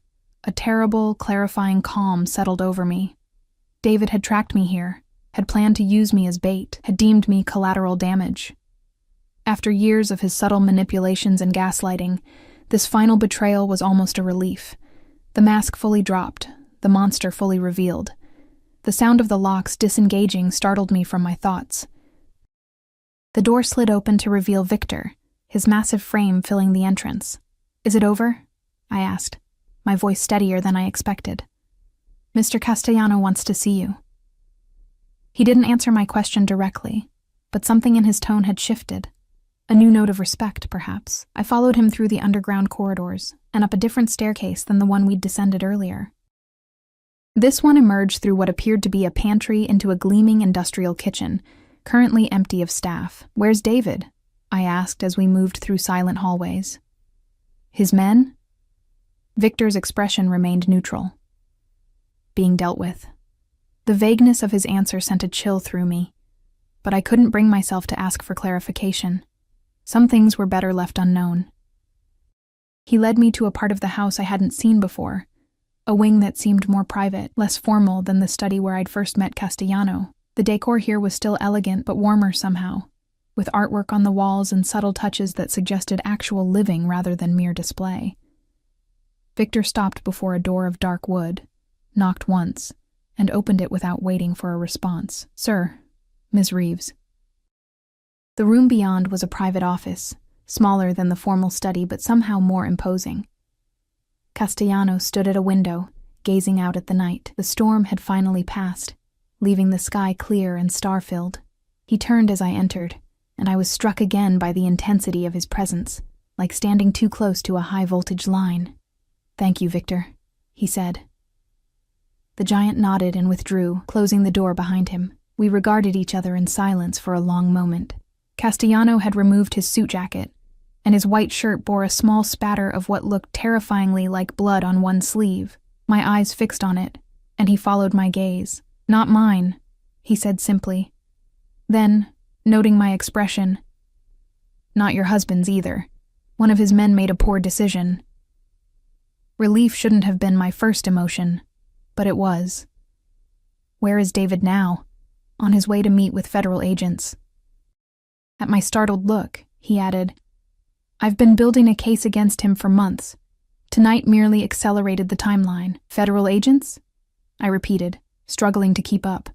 a terrible, clarifying calm settled over me. David had tracked me here, had planned to use me as bait, had deemed me collateral damage. After years of his subtle manipulations and gaslighting, this final betrayal was almost a relief. The mask fully dropped, the monster fully revealed. The sound of the locks disengaging startled me from my thoughts. The door slid open to reveal Victor, his massive frame filling the entrance. Is it over? I asked, my voice steadier than I expected. Mr. Castellano wants to see you. He didn't answer my question directly, but something in his tone had shifted. A new note of respect, perhaps. I followed him through the underground corridors and up a different staircase than the one we'd descended earlier. This one emerged through what appeared to be a pantry into a gleaming industrial kitchen, currently empty of staff. Where's David? I asked as we moved through silent hallways. His men? Victor's expression remained neutral. Being dealt with. The vagueness of his answer sent a chill through me, but I couldn't bring myself to ask for clarification. Some things were better left unknown. He led me to a part of the house I hadn't seen before, a wing that seemed more private, less formal than the study where I'd first met Castellano. The decor here was still elegant but warmer somehow. with artwork on the walls and subtle touches that suggested actual living rather than mere display. Victor stopped before a door of dark wood, knocked once, and opened it without waiting for a response. "Sir, Ms. Reeves." The room beyond was a private office, smaller than the formal study but somehow more imposing. Castellano stood at a window, gazing out at the night. The storm had finally passed, leaving the sky clear and star-filled. He turned as I entered, and I was struck again by the intensity of his presence, like standing too close to a high-voltage line. "Thank you, Victor," he said. The giant nodded and withdrew, closing the door behind him. We regarded each other in silence for a long moment. Castellano had removed his suit jacket, and his white shirt bore a small spatter of what looked terrifyingly like blood on one sleeve. My eyes fixed on it, and he followed my gaze. "Not mine," he said simply. Then, noting my expression, "Not your husband's either. One of his men made a poor decision." Relief shouldn't have been my first emotion, but it was. "Where is David now?" "On his way to meet with federal agents." At my startled look, he added, "I've been building a case against him for months. Tonight merely accelerated the timeline." "Federal agents?" I repeated, struggling to keep up.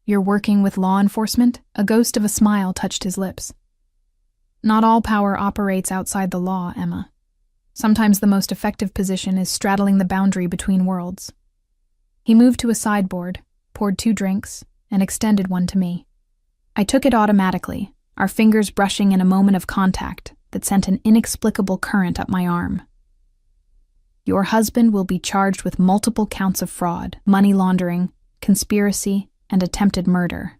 "You're working with law enforcement?" A ghost of a smile touched his lips. "Not all power operates outside the law, Emma. Sometimes the most effective position is straddling the boundary between worlds." He moved to a sideboard, poured 2 drinks, and extended one to me. I took it automatically, our fingers brushing in a moment of contact that sent an inexplicable current up my arm. "Your husband will be charged with multiple counts of fraud, money laundering, conspiracy, and attempted murder.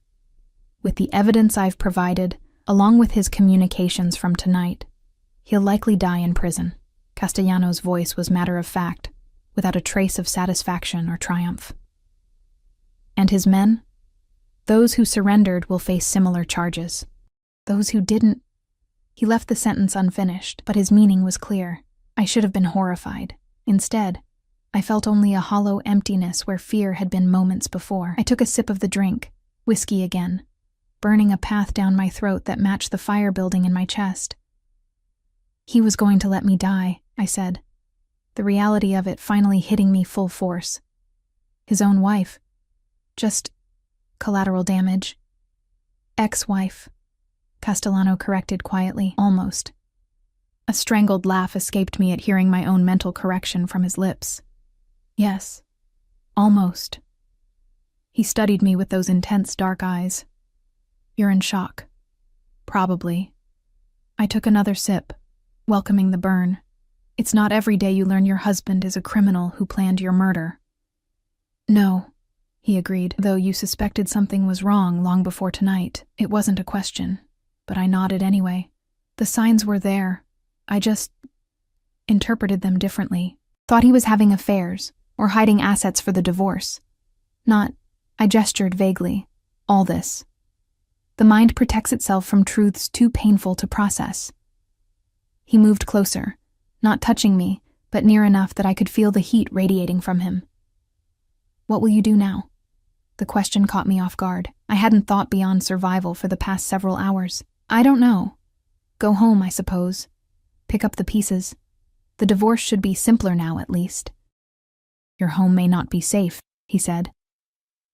With the evidence I've provided, along with his communications from tonight, he'll likely die in prison." Castellano's voice was matter-of-fact, without a trace of satisfaction or triumph. "And his men? Those who surrendered will face similar charges. Those who didn't—" He left the sentence unfinished, but his meaning was clear. I should have been horrified. Instead, I felt only a hollow emptiness where fear had been moments before. I took a sip of the drink, whiskey again, burning a path down my throat that matched the fire building in my chest. "He was going to let me die," I said, the reality of it finally hitting me full force. His own wife. Just collateral damage. "Ex-wife," Castellano corrected quietly, almost. A strangled laugh escaped me at hearing my own mental correction from his lips. "Yes, almost." He studied me with those intense dark eyes. "You're in shock." "Probably." I took another sip, welcoming the burn. "It's not every day you learn your husband is a criminal who planned your murder." "No," he agreed, "though you suspected something was wrong long before tonight. It wasn't a question, but I nodded anyway. The signs were there. I just interpreted them differently. Thought he was having affairs, or hiding assets for the divorce. Not," I gestured vaguely, "all this. The mind protects itself from truths too painful to process." He moved closer, not touching me, but near enough that I could feel the heat radiating from him. "What will you do now?" The question caught me off guard. I hadn't thought beyond survival for the past several hours. "I don't know. Go home, I suppose. Pick up the pieces. The divorce should be simpler now, at least." "Your home may not be safe," he said.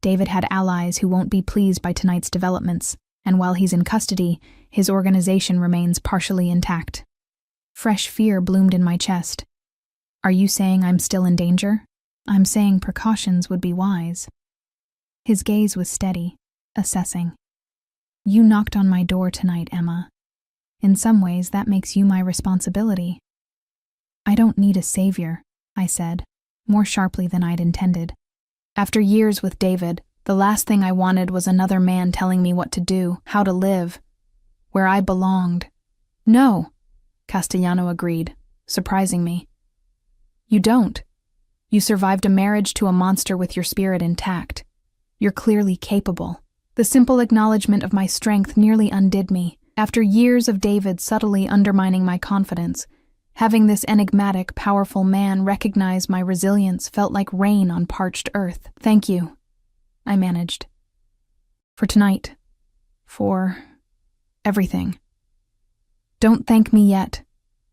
"David had allies who won't be pleased by tonight's developments, and while he's in custody, his organization remains partially intact." Fresh fear bloomed in my chest. "Are you saying I'm still in danger?" "I'm saying precautions would be wise." His gaze was steady, assessing. "You knocked on my door tonight, Emma. In some ways, that makes you my responsibility." "I don't need a savior," I said, more sharply than I'd intended. After years with David, the last thing I wanted was another man telling me what to do, how to live, where I belonged. "No," Castellano agreed, surprising me. "You don't. You survived a marriage to a monster with your spirit intact. You're clearly capable." The simple acknowledgement of my strength nearly undid me. After years of David subtly undermining my confidence, having this enigmatic, powerful man recognize my resilience felt like rain on parched earth. "Thank you," I managed. "For tonight. For Everything. Don't thank me yet.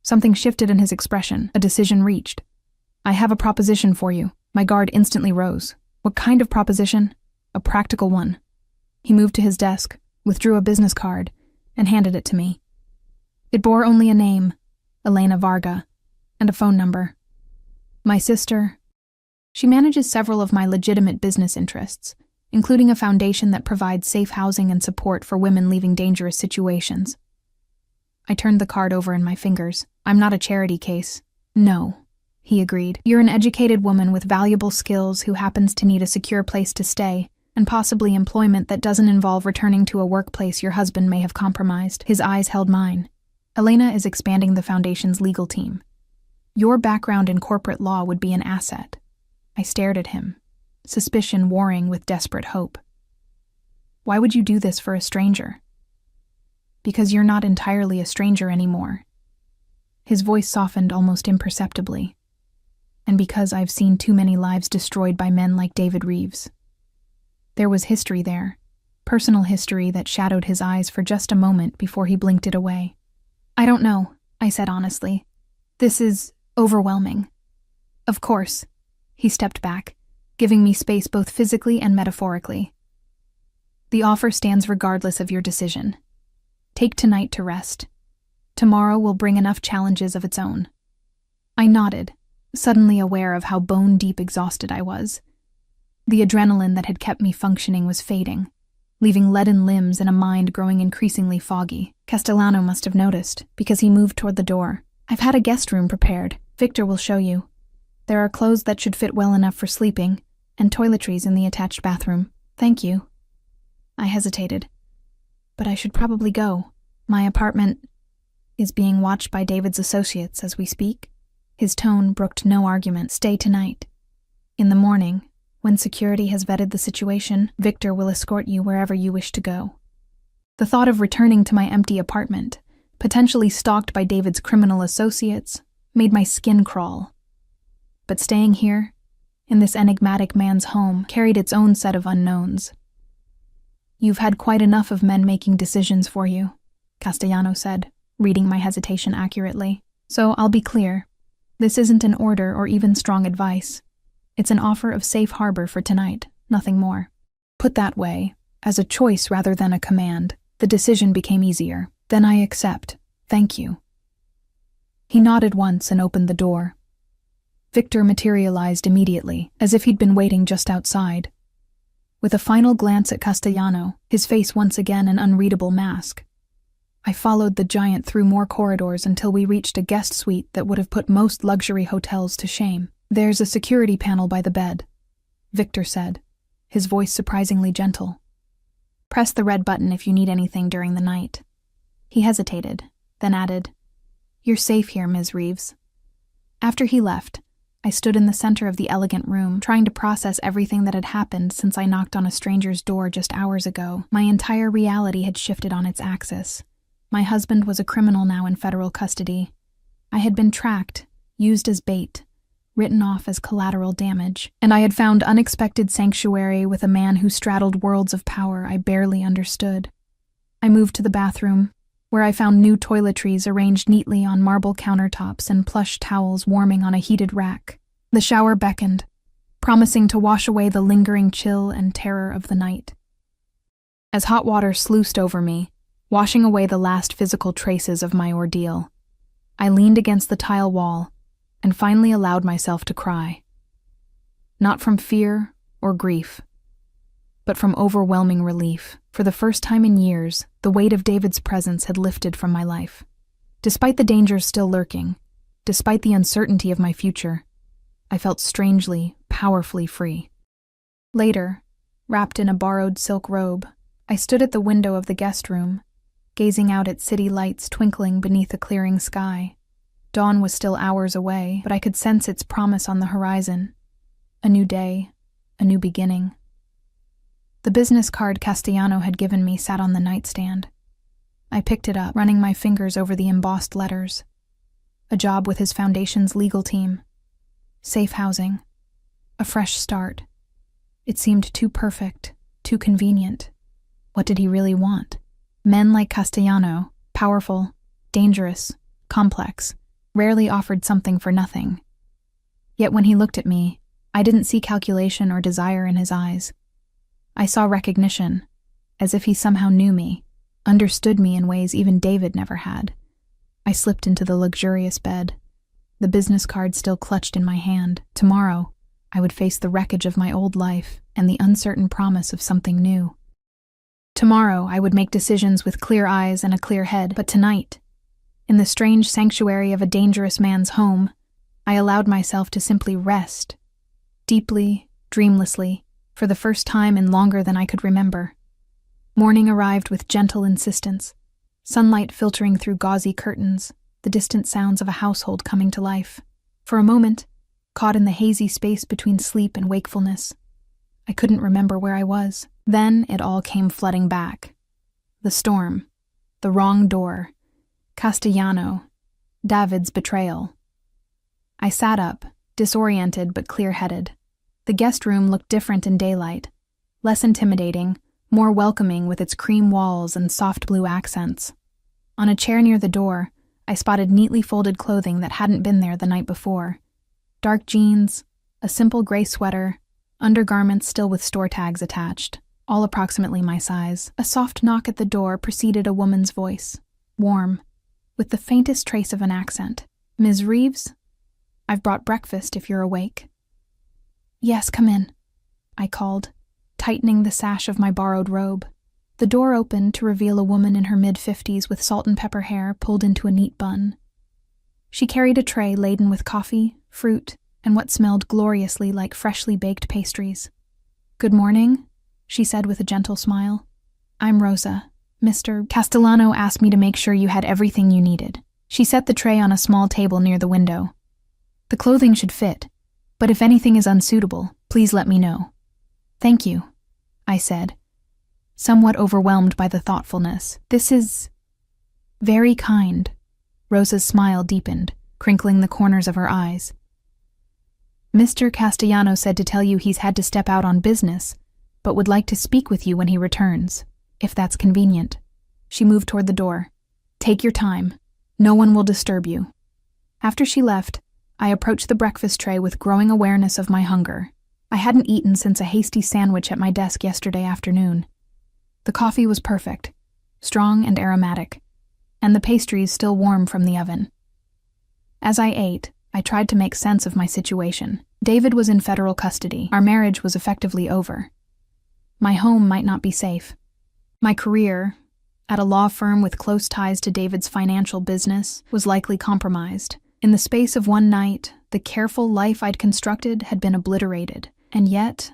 Something shifted in his expression, a decision reached. I have a proposition for you. My guard instantly rose. What kind of proposition? A practical one. He moved to his desk, withdrew a business card, and handed it to me. It bore only a name, Elena Varga, and a phone number. My sister. She manages several of my legitimate business interests, including a foundation that provides safe housing and support for women leaving dangerous situations. I turned the card over in my fingers. I'm not a charity case. No, he agreed. You're an educated woman with valuable skills who happens to need a secure place to stay, and possibly employment that doesn't involve returning to a workplace your husband may have compromised. His eyes held mine. Elena is expanding the foundation's legal team. Your background in corporate law would be an asset. I stared at him, suspicion warring with desperate hope. Why would you do this for a stranger? Because you're not entirely a stranger anymore. His voice softened almost imperceptibly. And because I've seen too many lives destroyed by men like David Reeves. There was history there, personal history that shadowed his eyes for just a moment before he blinked it away. I don't know, I said honestly. This is overwhelming. Of course. He stepped back, giving me space both physically and metaphorically. The offer stands regardless of your decision. Take tonight to rest. Tomorrow will bring enough challenges of its own. I nodded, suddenly aware of how bone-deep exhausted I was. The adrenaline that had kept me functioning was fading, leaving leaden limbs and a mind growing increasingly foggy. Castellano must have noticed, because he moved toward the door. I've had a guest room prepared. Victor will show you. There are clothes that should fit well enough for sleeping, and toiletries in the attached bathroom. Thank you. I hesitated. But I should probably go. My apartment is being watched by David's associates as we speak. His tone brooked no argument. Stay tonight. In the morning, when security has vetted the situation, Victor will escort you wherever you wish to go. The thought of returning to my empty apartment, potentially stalked by David's criminal associates, made my skin crawl. But staying here, in this enigmatic man's home, carried its own set of unknowns. You've had quite enough of men making decisions for you, Castellano said, reading my hesitation accurately. So I'll be clear. This isn't an order or even strong advice. It's an offer of safe harbor for tonight, nothing more. Put that way, as a choice rather than a command, the decision became easier. Then I accept. Thank you. He nodded once and opened the door. Victor materialized immediately, as if he'd been waiting just outside. With a final glance at Castellano, his face once again an unreadable mask. I followed the giant through more corridors until we reached a guest suite that would have put most luxury hotels to shame. There's a security panel by the bed, Victor said, his voice surprisingly gentle. Press the red button if you need anything during the night. He hesitated, then added, You're safe here, Ms. Reeves. After he left, I stood in the center of the elegant room, trying to process everything that had happened since I knocked on a stranger's door just hours ago. My entire reality had shifted on its axis. My husband was a criminal now in federal custody. I had been tracked, used as bait, written off as collateral damage, and I had found unexpected sanctuary with a man who straddled worlds of power I barely understood. I moved to the bathroom, where I found new toiletries arranged neatly on marble countertops and plush towels warming on a heated rack. The shower beckoned, promising to wash away the lingering chill and terror of the night. As hot water sluiced over me, washing away the last physical traces of my ordeal, I leaned against the tile wall and finally allowed myself to cry. Not from fear or grief, but from overwhelming relief. For the first time in years, the weight of David's presence had lifted from my life. Despite the dangers still lurking, despite the uncertainty of my future, I felt strangely, powerfully free. Later, wrapped in a borrowed silk robe, I stood at the window of the guest room, gazing out at city lights twinkling beneath a clearing sky. Dawn was still hours away, but I could sense its promise on the horizon. A new day, a new beginning. The business card Castellano had given me sat on the nightstand. I picked it up, running my fingers over the embossed letters. A job with his foundation's legal team. Safe housing. A fresh start. It seemed too perfect, too convenient. What did he really want? Men like Castellano, powerful, dangerous, complex, rarely offered something for nothing. Yet when he looked at me, I didn't see calculation or desire in his eyes. I saw recognition, as if he somehow knew me, understood me in ways even David never had. I slipped into the luxurious bed, the business card still clutched in my hand. Tomorrow, I would face the wreckage of my old life and the uncertain promise of something new. Tomorrow, I would make decisions with clear eyes and a clear head, but tonight, in the strange sanctuary of a dangerous man's home, I allowed myself to simply rest, deeply, dreamlessly, for the first time in longer than I could remember. Morning arrived with gentle insistence, sunlight filtering through gauzy curtains, the distant sounds of a household coming to life. For a moment, caught in the hazy space between sleep and wakefulness, I couldn't remember where I was. Then it all came flooding back. The storm, the wrong door, Castellano, David's betrayal. I sat up, disoriented but clear-headed. The guest room looked different in daylight, less intimidating, more welcoming with its cream walls and soft blue accents. On a chair near the door, I spotted neatly folded clothing that hadn't been there the night before. Dark jeans, a simple gray sweater, undergarments still with store tags attached, all approximately my size. A soft knock at the door preceded a woman's voice, warm, with the faintest trace of an accent. "Ms. Reeves? I've brought breakfast if you're awake." "Yes, come in," I called, tightening the sash of my borrowed robe. The door opened to reveal a woman in her mid-50s with salt and pepper hair pulled into a neat bun. She carried a tray laden with coffee, fruit, and what smelled gloriously like freshly baked pastries. "Good morning," she said with a gentle smile. "I'm Rosa. Mr. Castellano asked me to make sure you had everything you needed." She set the tray on a small table near the window. "The clothing should fit, but if anything is unsuitable, please let me know." "Thank you," I said, somewhat overwhelmed by the thoughtfulness. "This is very kind." Rosa's smile deepened, crinkling the corners of her eyes. "Mr. Castellano said to tell you he's had to step out on business, but would like to speak with you when he returns, if that's convenient." She moved toward the door. "Take your time. No one will disturb you." After she left, I approached the breakfast tray with growing awareness of my hunger. I hadn't eaten since a hasty sandwich at my desk yesterday afternoon. The coffee was perfect, strong and aromatic, and the pastries still warm from the oven. As I ate, I tried to make sense of my situation. David was in federal custody. Our marriage was effectively over. My home might not be safe. My career, at a law firm with close ties to David's financial business, was likely compromised. In the space of one night, the careful life I'd constructed had been obliterated, and yet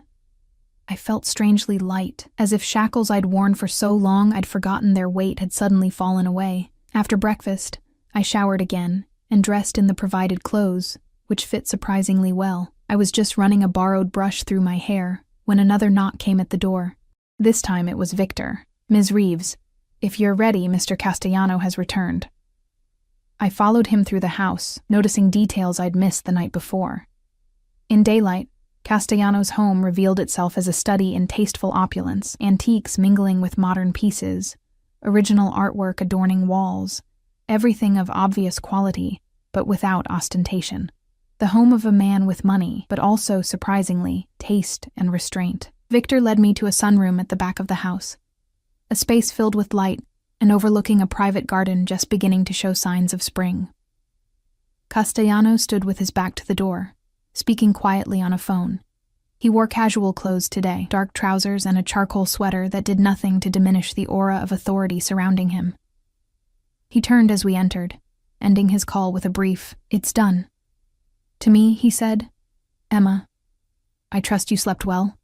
I felt strangely light, as if shackles I'd worn for so long I'd forgotten their weight had suddenly fallen away. After breakfast, I showered again and dressed in the provided clothes, which fit surprisingly well. I was just running a borrowed brush through my hair when another knock came at the door. This time it was Victor. "Ms. Reeves, if you're ready, Mr. Castellano has returned." I followed him through the house, noticing details I'd missed the night before. In daylight, Castellano's home revealed itself as a study in tasteful opulence, antiques mingling with modern pieces, original artwork adorning walls, everything of obvious quality, but without ostentation. The home of a man with money, but also, surprisingly, taste and restraint. Victor led me to a sunroom at the back of the house, a space filled with light and overlooking a private garden just beginning to show signs of spring. Castellano stood with his back to the door, speaking quietly on a phone. He wore casual clothes today, dark trousers and a charcoal sweater that did nothing to diminish the aura of authority surrounding him. He turned as we entered, ending his call with a brief, "It's done." To me, he said, "Emma, I trust you slept well?"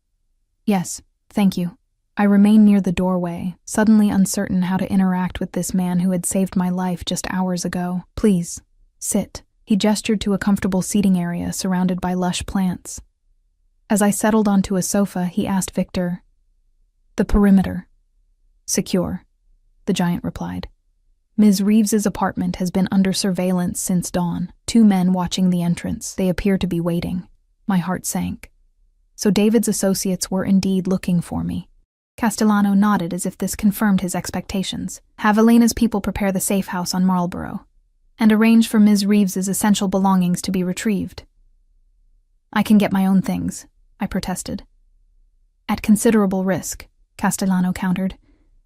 "Yes, thank you." I remained near the doorway, suddenly uncertain how to interact with this man who had saved my life just hours ago. "Please, sit." He gestured to a comfortable seating area surrounded by lush plants. As I settled onto a sofa, he asked Victor, "The perimeter." "Secure," the giant replied. "Ms. Reeves's apartment has been under surveillance since dawn. 2 men watching the entrance. They appear to be waiting." My heart sank. So David's associates were indeed looking for me. Castellano nodded as if this confirmed his expectations. Have Elena's people prepare the safe house on Marlborough, and arrange for Ms. Reeves's essential belongings to be retrieved. I can get my own things, I protested. At considerable risk, Castellano countered,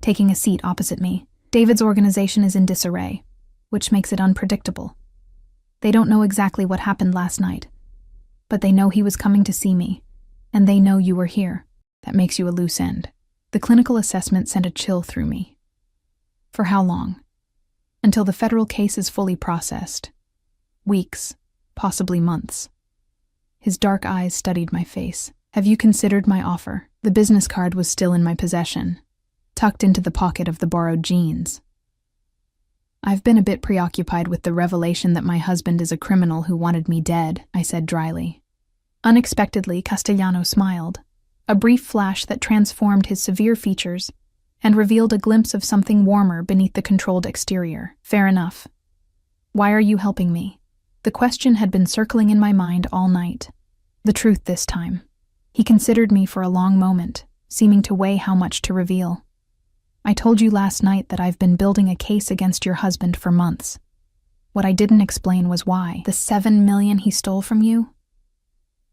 taking a seat opposite me. David's organization is in disarray, which makes it unpredictable. They don't know exactly what happened last night, but they know he was coming to see me, and they know you were here. That makes you a loose end. The clinical assessment sent a chill through me. For how long? Until the federal case is fully processed. Weeks, possibly months. His dark eyes studied my face. Have you considered my offer? The business card was still in my possession, tucked into the pocket of the borrowed jeans. I've been a bit preoccupied with the revelation that my husband is a criminal who wanted me dead, I said dryly. Unexpectedly, Castellano smiled, a brief flash that transformed his severe features and revealed a glimpse of something warmer beneath the controlled exterior. Fair enough. Why are you helping me? The question had been circling in my mind all night. The truth this time. He considered me for a long moment, seeming to weigh how much to reveal. I told you last night that I've been building a case against your husband for months. What I didn't explain was why. The $7 million he stole from you?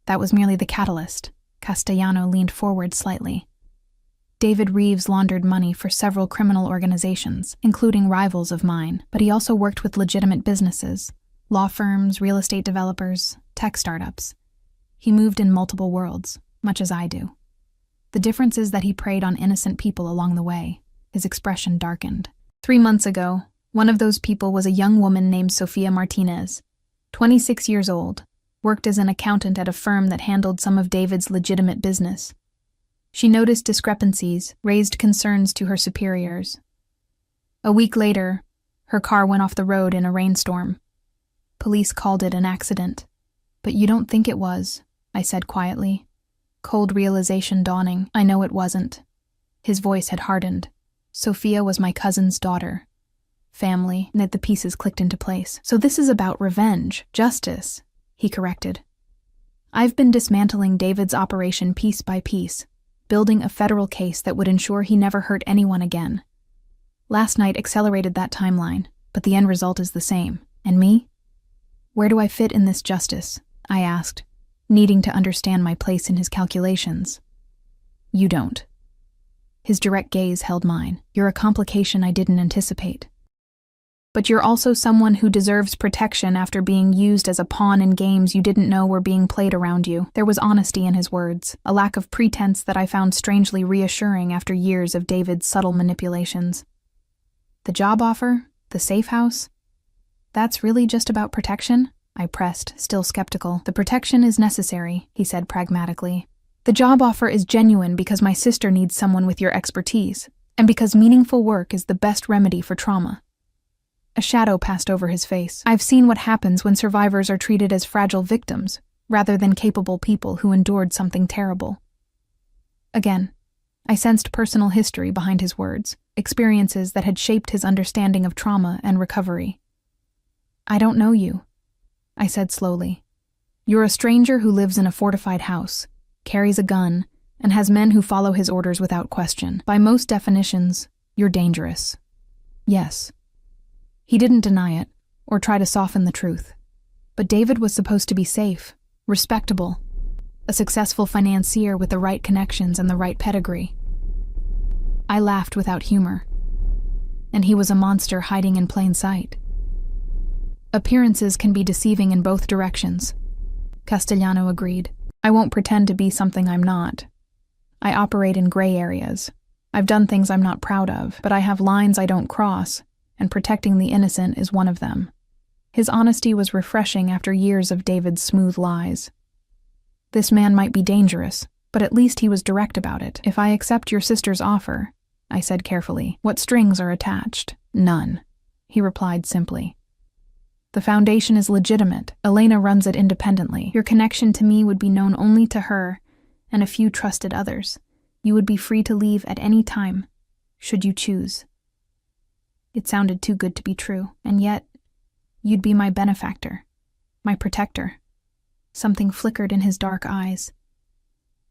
That was merely the catalyst. Castellano leaned forward slightly. David Reeves laundered money for several criminal organizations, including rivals of mine, but he also worked with legitimate businesses, law firms, real estate developers, tech startups. He moved in multiple worlds, much as I do. The difference is that he preyed on innocent people along the way. His expression darkened. 3 months ago, one of those people was a young woman named Sofia Martinez, 26 years old, worked as an accountant at a firm that handled some of David's legitimate business. She noticed discrepancies, raised concerns to her superiors. A week later, her car went off the road in a rainstorm. Police called it an accident. But you don't think it was, I said quietly. Cold realization dawning. I know it wasn't. His voice had hardened. Sophia was my cousin's daughter. Family, and the pieces clicked into place. So this is about revenge, justice, he corrected. I've been dismantling David's operation piece by piece, building a federal case that would ensure he never hurt anyone again. Last night accelerated that timeline, but the end result is the same. And me? Where do I fit in this justice? I asked, needing to understand my place in his calculations. You don't. His direct gaze held mine. You're a complication I didn't anticipate. But you're also someone who deserves protection after being used as a pawn in games you didn't know were being played around you. There was honesty in his words, a lack of pretense that I found strangely reassuring after years of David's subtle manipulations. The job offer? The safe house? That's really just about protection? I pressed, still skeptical. The protection is necessary, he said pragmatically. The job offer is genuine because my sister needs someone with your expertise, and because meaningful work is the best remedy for trauma. A shadow passed over his face. I've seen what happens when survivors are treated as fragile victims, rather than capable people who endured something terrible. Again, I sensed personal history behind his words, experiences that had shaped his understanding of trauma and recovery. I don't know you, I said slowly. You're a stranger who lives in a fortified house, carries a gun, and has men who follow his orders without question. By most definitions, you're dangerous. Yes. He didn't deny it, or try to soften the truth. But David was supposed to be safe, respectable, a successful financier with the right connections and the right pedigree. I laughed without humor. And he was a monster hiding in plain sight. Appearances can be deceiving in both directions, Castellano agreed. I won't pretend to be something I'm not. I operate in gray areas. I've done things I'm not proud of, but I have lines I don't cross, and protecting the innocent is one of them. His honesty was refreshing after years of David's smooth lies. This man might be dangerous, but at least he was direct about it. If I accept your sister's offer, I said carefully, what strings are attached? None, he replied simply. The foundation is legitimate. Elena runs it independently. Your connection to me would be known only to her and a few trusted others. You would be free to leave at any time, should you choose. It sounded too good to be true, and yet, you'd be my benefactor, my protector. Something flickered in his dark eyes.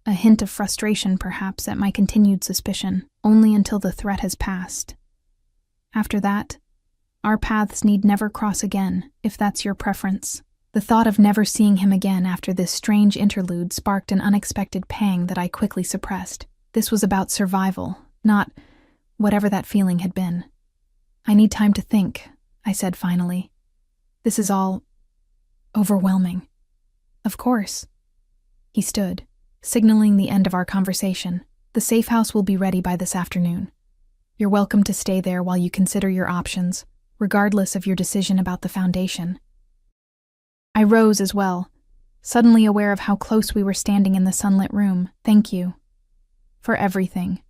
a hint of frustration perhaps at my continued suspicion, only until the threat has passed. After that, our paths need never cross again, if that's your preference. The thought of never seeing him again after this strange interlude sparked an unexpected pang that I quickly suppressed. This was about survival, not whatever that feeling had been. I need time to think, I said finally. This is all overwhelming. Of course. He stood, signaling the end of our conversation. The safe house will be ready by this afternoon. You're welcome to stay there while you consider your options, regardless of your decision about the foundation. I rose as well, suddenly aware of how close we were standing in the sunlit room. Thank you. For everything.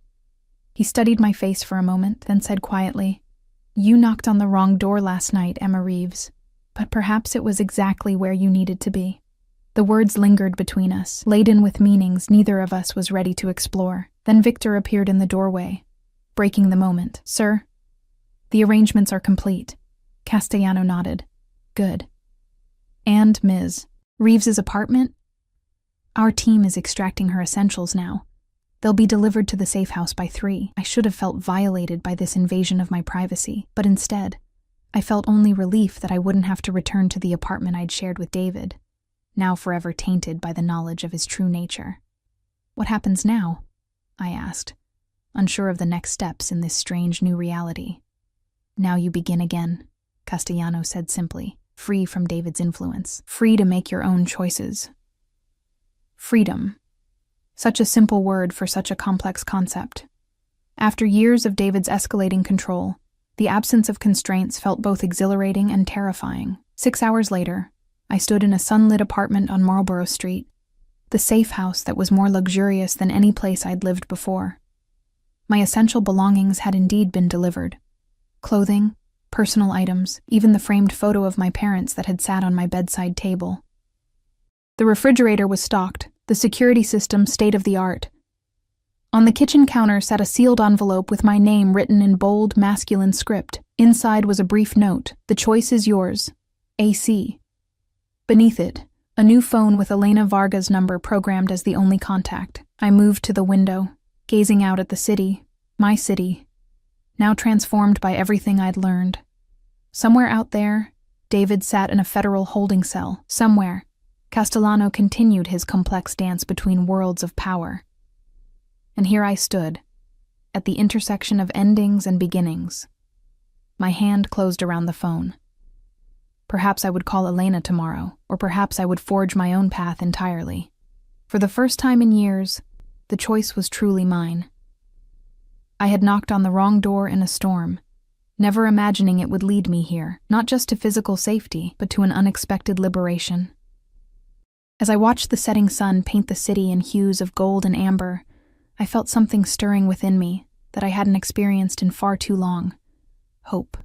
He studied my face for a moment, then said quietly, You knocked on the wrong door last night, Emma Reeves, but perhaps it was exactly where you needed to be. The words lingered between us, laden with meanings neither of us was ready to explore. Then Victor appeared in the doorway, breaking the moment. Sir? The arrangements are complete. Castellano nodded. Good. And Ms. Reeves's apartment? Our team is extracting her essentials now. They'll be delivered to the safe house by 3. I should have felt violated by this invasion of my privacy, but instead, I felt only relief that I wouldn't have to return to the apartment I'd shared with David, now forever tainted by the knowledge of his true nature. What happens now? I asked, unsure of the next steps in this strange new reality. Now you begin again, Castellano said simply, free from David's influence, free to make your own choices. Freedom. Such a simple word for such a complex concept. After years of David's escalating control, the absence of constraints felt both exhilarating and terrifying. 6 hours later, I stood in a sunlit apartment on Marlborough Street, the safe house that was more luxurious than any place I'd lived before. My essential belongings had indeed been delivered. Clothing, personal items, even the framed photo of my parents that had sat on my bedside table. The refrigerator was stocked, the security system state-of-the-art. On the kitchen counter sat a sealed envelope with my name written in bold, masculine script. Inside was a brief note, "The choice is yours. AC." Beneath it, a new phone with Elena Varga's number programmed as the only contact. I moved to the window, gazing out at the city, my city, now transformed by everything I'd learned. Somewhere out there, David sat in a federal holding cell. Somewhere, Castellano continued his complex dance between worlds of power. And here I stood, at the intersection of endings and beginnings. My hand closed around the phone. Perhaps I would call Elena tomorrow, or perhaps I would forge my own path entirely. For the first time in years, the choice was truly mine. I had knocked on the wrong door in a storm, never imagining it would lead me here, not just to physical safety, but to an unexpected liberation. As I watched the setting sun paint the city in hues of gold and amber, I felt something stirring within me that I hadn't experienced in far too long. Hope.